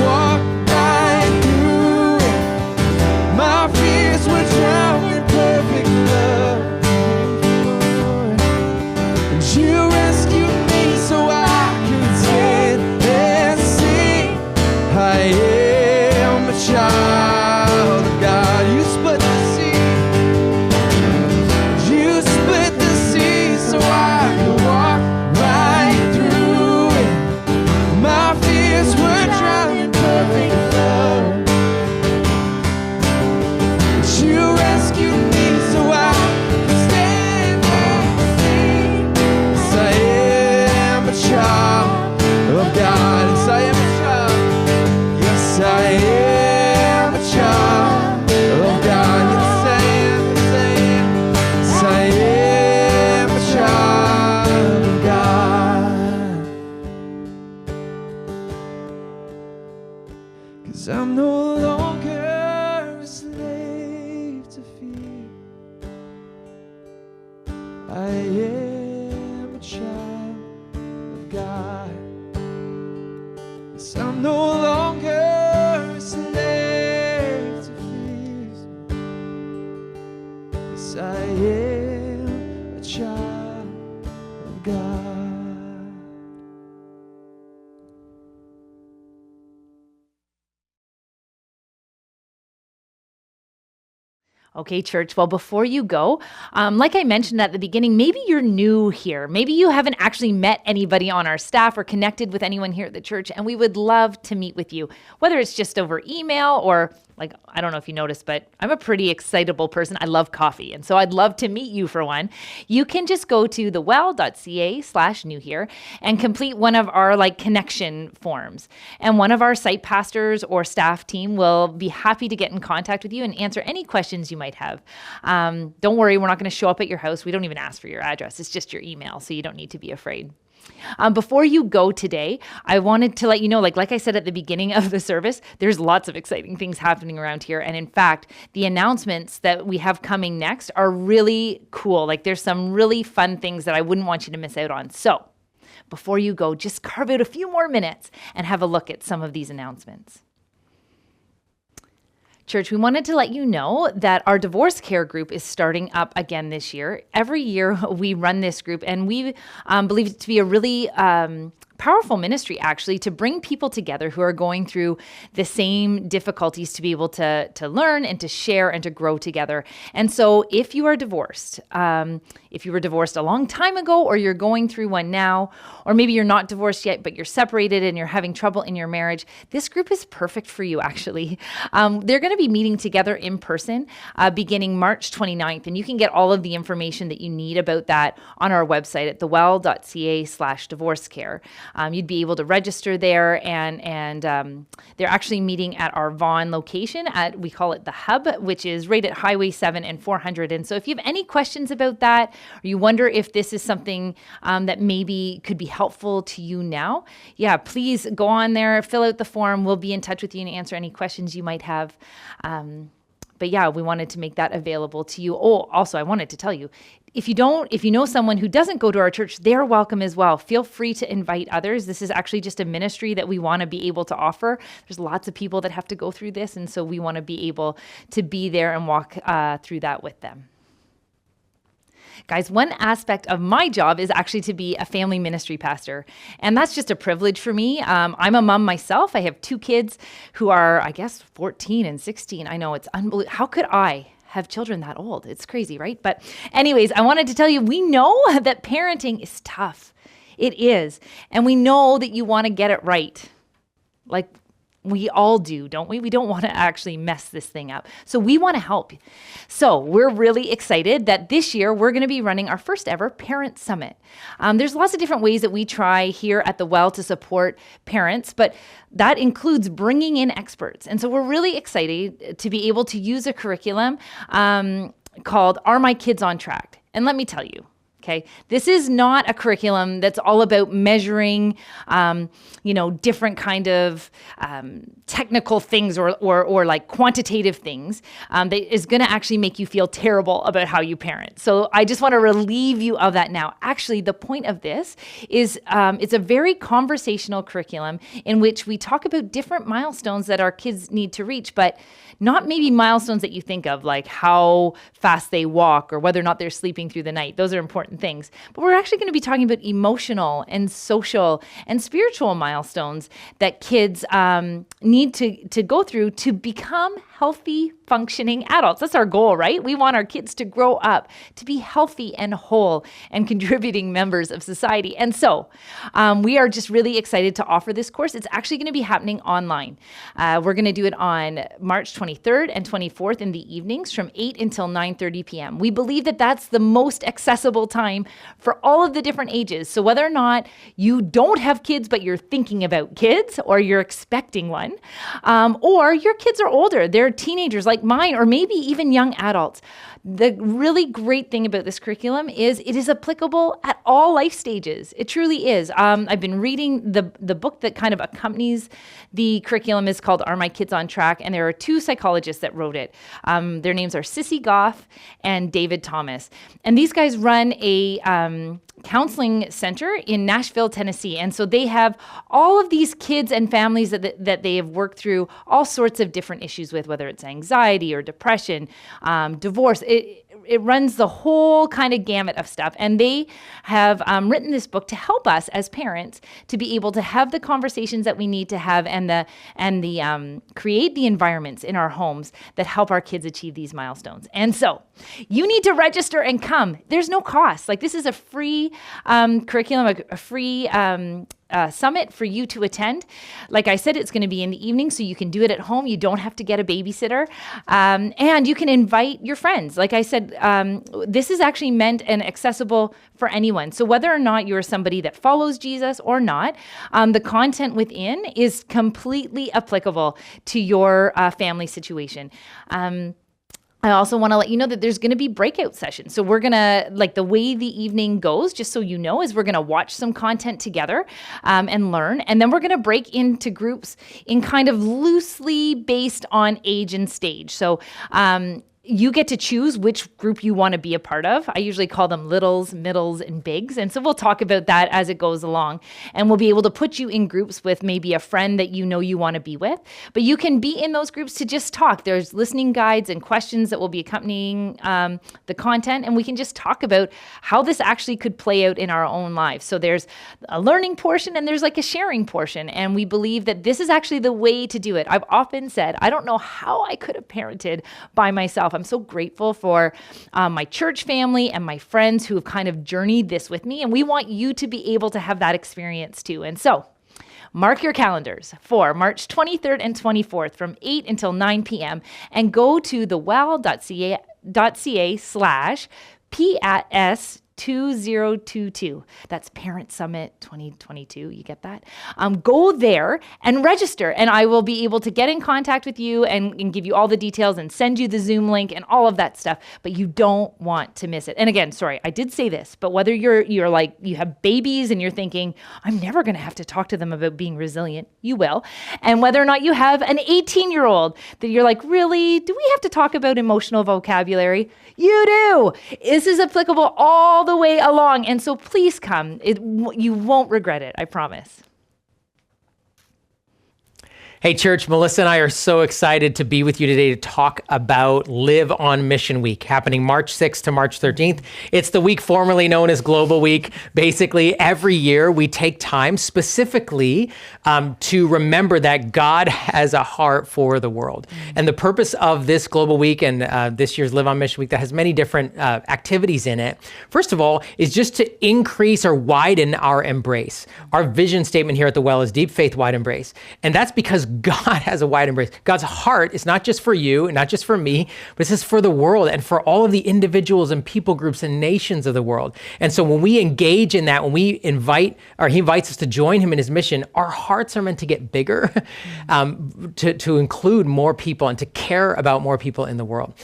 walk no longer a slave to fear. I am a child of God. Yes, I'm no longer a slave to fear. Yes, I am a child of God. Okay, church. Well, before you go, like I mentioned at the beginning, maybe you're new here. Maybe you haven't actually met anybody on our staff or connected with anyone here at the church, and we would love to meet with you, whether it's just over email or like, I don't know if you noticed, but I'm a pretty excitable person. I love coffee, and so I'd love to meet you for one. You can just go to thewell.ca/new here and complete one of our like connection forms. And one of our site pastors or staff team will be happy to get in contact with you and answer any questions you might have. Don't worry, we're not going to show up at your house. We don't even ask for your address. It's just your email, so you don't need to be afraid. Before you go today, I wanted to let you know, like I said at the beginning of the service, there's lots of exciting things happening around here. And in fact, the announcements that we have coming next are really cool. Like there's some really fun things that I wouldn't want you to miss out on. So before you go, just carve out a few more minutes and have a look at some of these announcements. Church, we wanted to let you know that our divorce care group is starting up again this year. Every year we run this group, and we believe it to be a really powerful ministry, actually, to bring people together who are going through the same difficulties to be able to learn and to share and to grow together. And so if you are divorced, if you were divorced a long time ago, or you're going through one now, or maybe you're not divorced yet, but you're separated and you're having trouble in your marriage, this group is perfect for you, actually. They're going to be meeting together in person beginning March 29th, and you can get all of the information that you need about that on our website at thewell.ca/divorcecare. You'd be able to register there, and they're actually meeting at our Vaughan location we call it the Hub, which is right at Highway 7 and 400. And so if you have any questions about that, or you wonder if this is something that maybe could be helpful to you now, yeah, please go on there, fill out the form. We'll be in touch with you and answer any questions you might have. But yeah, we wanted to make that available to you. Oh, also, I wanted to tell you, if you know someone who doesn't go to our church, they're welcome as well. Feel free to invite others. This is actually just a ministry that we want to be able to offer. There's lots of people that have to go through this, and so we want to be able to be there and walk through that with them. Guys, one aspect of my job is actually to be a family ministry pastor, and that's just a privilege for me. I'm a mom myself. I have two kids who are, I guess, 14 and 16. I know, it's unbelievable. How could I have children that old? It's crazy, right? But anyways, I wanted to tell you, we know that parenting is tough. It is. And we know that you want to get it right. Like we all do, don't we? We don't want to actually mess this thing up. So we want to help. So we're really excited that this year we're going to be running our first ever Parent Summit. There's lots of different ways that we try here at the Well to support parents, but that includes bringing in experts. And so we're really excited to be able to use a curriculum called Are My Kids on Track? And let me tell you, okay, this is not a curriculum that's all about measuring, different kind of technical things or like quantitative things that is going to actually make you feel terrible about how you parent. So I just want to relieve you of that now. Actually, the point of this is it's a very conversational curriculum in which we talk about different milestones that our kids need to reach, but not maybe milestones that you think of, like how fast they walk or whether or not they're sleeping through the night. Those are important things. But we're actually going to be talking about emotional and social and spiritual milestones that kids need to go through to become healthy, functioning adults. That's our goal, right? We want our kids to grow up to be healthy and whole and contributing members of society. And so we are just really excited to offer this course. It's actually going to be happening online. We're going to do it on March 23rd and 24th in the evenings from 8 until 9:30 p.m. We believe that that's the most accessible time time for all of the different ages. So whether or not you don't have kids, but you're thinking about kids, or you're expecting one, or your kids are older, they're teenagers like mine, or maybe even young adults. The really great thing about this curriculum is it is applicable at all life stages. It truly is. I've been reading the book that kind of accompanies the curriculum is called Are My Kids on Track? And there are two psychologists that wrote it. Their names are Sissy Goff and David Thomas. And these guys run a counseling center in Nashville, Tennessee. And so they have all of these kids and families that they have worked through all sorts of different issues with, whether it's anxiety or depression, divorce. It runs the whole kind of gamut of stuff. And they have written this book to help us as parents to be able to have the conversations that we need to have and create the environments in our homes that help our kids achieve these milestones. And so you need to register and come. There's no cost. Like, this is a free curriculum, a free summit for you to attend. Like I said, it's going to be in the evening, so you can do it at home. You don't have to get a babysitter. And you can invite your friends. Like I said, this is actually meant and accessible for anyone. So whether or not you're somebody that follows Jesus or not, the content within is completely applicable to your family situation. I also want to let you know that there's going to be breakout sessions. So we're going to, like, the way the evening goes, just so you know, is we're going to watch some content together and learn. And then we're going to break into groups in kind of loosely based on age and stage. So you get to choose which group you want to be a part of. I usually call them littles, middles, and bigs. And so we'll talk about that as it goes along. And we'll be able to put you in groups with maybe a friend that you know you want to be with. But you can be in those groups to just talk. There's listening guides and questions that will be accompanying the content. And we can just talk about how this actually could play out in our own lives. So there's a learning portion and there's like a sharing portion. And we believe that this is actually the way to do it. I've often said, I don't know how I could have parented by myself. I'm so grateful for my church family and my friends who have kind of journeyed this with me. And we want you to be able to have that experience too. And so mark your calendars for March 23rd and 24th from 8 until 9 p.m. and go to thewell.ca/PAS 2022. That's Parent Summit 2022. You get that? Go there and register, and I will be able to get in contact with you and give you all the details and send you the Zoom link and all of that stuff. But you don't want to miss it. And again, sorry, I did say this, but whether you're like, you have babies and you're thinking, I'm never going to have to talk to them about being resilient, you will. And whether or not you have an 18-year-old that you're like, really, do we have to talk about emotional vocabulary? You do. This is applicable all the way along. And so please come. You won't regret it. I promise. Hey, church, Melissa and I are so excited to be with you today to talk about Live on Mission Week, happening March 6th to March 13th. It's the week formerly known as Global Week. Basically, every year we take time specifically to remember that God has a heart for the world. And the purpose of this Global Week and this year's Live on Mission Week that has many different activities in it, first of all, is just to increase or widen our embrace. Our vision statement here at The Well is Deep Faith, Wide Embrace. And that's because God has a wide embrace. God's heart is not just for you and not just for me, but it's just for the world and for all of the individuals and people groups and nations of the world. And so when we engage in that, when we he invites us to join him in his mission, our hearts are meant to get bigger, to include more people and to care about more people in the world.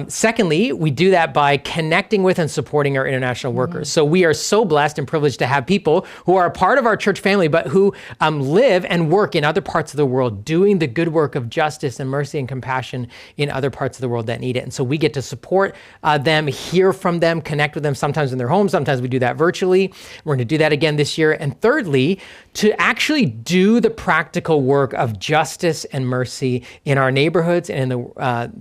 Secondly, we do that by connecting with and supporting our international workers. So we are so blessed and privileged to have people who are a part of our church family, but who live and work in other parts of the world, doing the good work of justice and mercy and compassion in other parts of the world that need it. And so we get to support them, hear from them, connect with them, sometimes in their homes, sometimes we do that virtually. We're going to do that again this year. And thirdly, to actually do the practical work of justice and mercy in our neighborhoods and in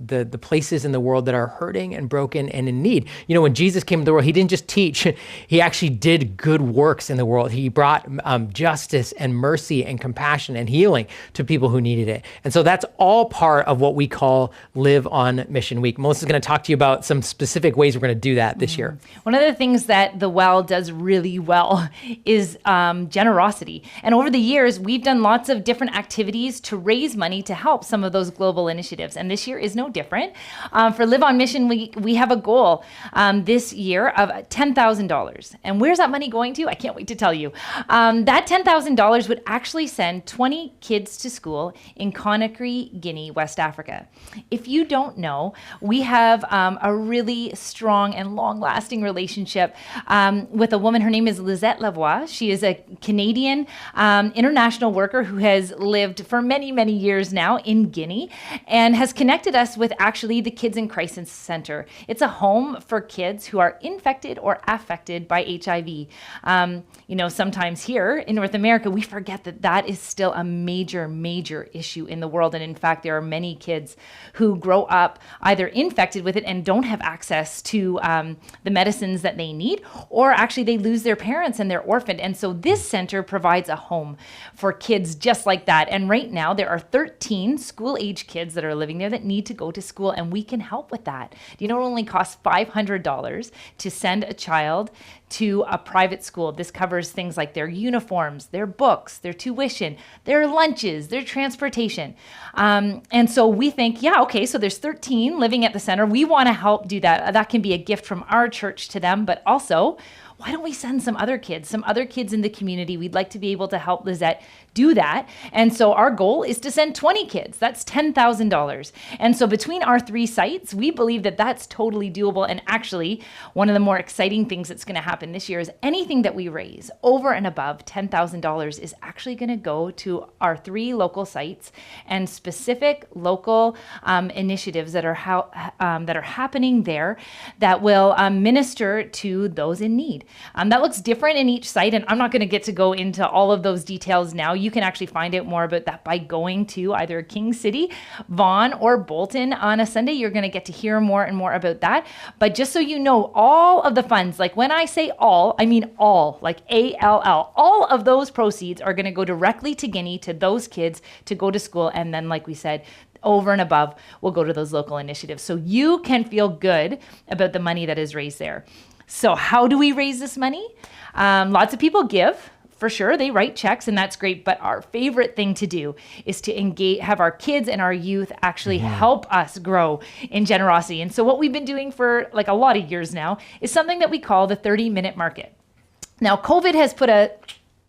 the places in the world that are hurting and broken and in need. You know, when Jesus came to the world, he didn't just teach, he actually did good works in the world. He brought justice and mercy and compassion and healing to people people who needed it. And so that's all part of what we call Live on Mission Week. Melissa's going to talk to you about some specific ways we're going to do that this year. One of the things that the Well does really well is generosity. And over the years, we've done lots of different activities to raise money to help some of those global initiatives. And this year is no different. For Live on Mission Week, we have a goal this year of $10,000. And where's that money going to? I can't wait to tell you. That $10,000 would actually send 20 kids to school in Conakry, Guinea, West Africa. If you don't know, we have a really strong and long-lasting relationship with a woman. Her name is Lisette Lavoie. She is a Canadian international worker who has lived for many, many years now in Guinea and has connected us with actually the Kids in Crisis Center. It's a home for kids who are infected or affected by HIV. Sometimes here in North America, we forget that that is still a major, major issue in the world. And in fact, there are many kids who grow up either infected with it and don't have access to the medicines that they need, or actually they lose their parents and they're orphaned. And so this center provides a home for kids just like that. And right now there are 13 school-age kids that are living there that need to go to school, and we can help with that. Do you know it only costs $500 to send a child to a private school? This covers things like their uniforms, their books, their tuition, their lunches, their transportation. And so we think, so there's 13 living at the center. We want to help do that. That can be a gift from our church to them, but also, why don't we send some other kids in the community? We'd like to be able to help Lisette do that. And so our goal is to send 20 kids. That's $10,000. And so between our 3 sites, we believe that that's totally doable. And actually, one of the more exciting things that's going to happen this year is anything that we raise over and above $10,000 is actually going to go to our 3 local sites and specific local initiatives that are happening there that will minister to those in need. That looks different in each site, and I'm not going to get to go into all of those details now. You can actually find out more about that by going to either King City, Vaughan, or Bolton on a Sunday. You're going to get to hear more and more about that. But just so you know, all of the funds, like when I say all, I mean all, like ALL, all of those proceeds are going to go directly to Guinea, to those kids to go to school. And then, like we said, over and above will go to those local initiatives. So you can feel good about the money that is raised there. So how do we raise this money? Lots of people give. For sure, they write checks, and that's great. But our favorite thing to do is to engage, have our kids and our youth actually help us grow in generosity. And so what we've been doing for like a lot of years now is something that we call the 30-minute market. Now, COVID has put a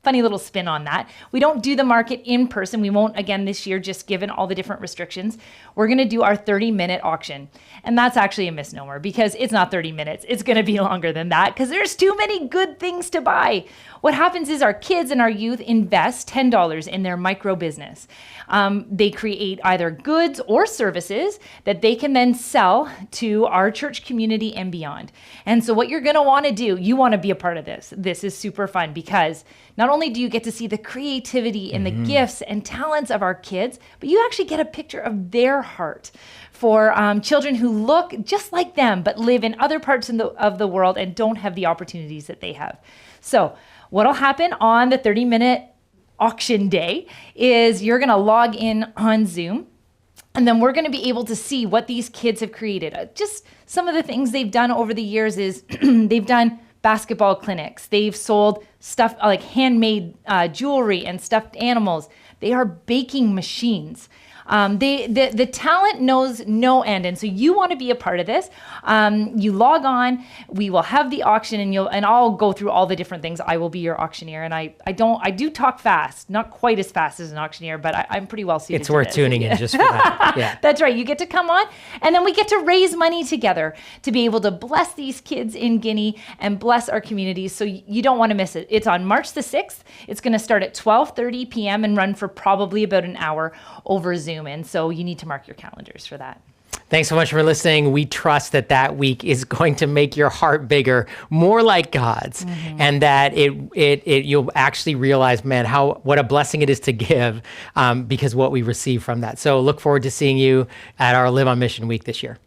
funny little spin on that. We don't do the market in person. We won't again this year, just given all the different restrictions. We're going to do our 30-minute auction. And that's actually a misnomer because it's not 30 minutes. It's going to be longer than that because there's too many good things to buy. What happens is our kids and our youth invest $10 in their micro business. They create either goods or services that they can then sell to our church community and beyond. And so what you're going to want to do, you want to be a part of this. This is super fun because not only do you get to see the creativity and the gifts and talents of our kids, but you actually get a picture of their heart for children who look just like them, but live in other parts of the world and don't have the opportunities that they have. So what'll happen on the 30-minute auction day is you're going to log in on Zoom, and then we're going to be able to see what these kids have created. Just some of the things they've done over the years is they've done basketball clinics. They've sold stuff like handmade jewelry and stuffed animals. They are baking machines. The talent knows no end. And so you want to be a part of this. You log on, we will have the auction and I'll go through all the different things. I will be your auctioneer. And I do talk fast, not quite as fast as an auctioneer, but I'm pretty well suited. It's worth tuning in just for that. Yeah. That's right. You get to come on and then we get to raise money together to be able to bless these kids in Guinea and bless our communities. So you don't want to miss it. It's on March the 6th. It's going to start at 12:30 p.m. and run for probably about an hour over Zoom. And so you need to mark your calendars for that. Thanks so much for listening. We trust that week is going to make your heart bigger, more like God's, and that you'll actually realize, man, what a blessing it is to give because what we receive from that. So look forward to seeing you at our Live on Mission Week this year.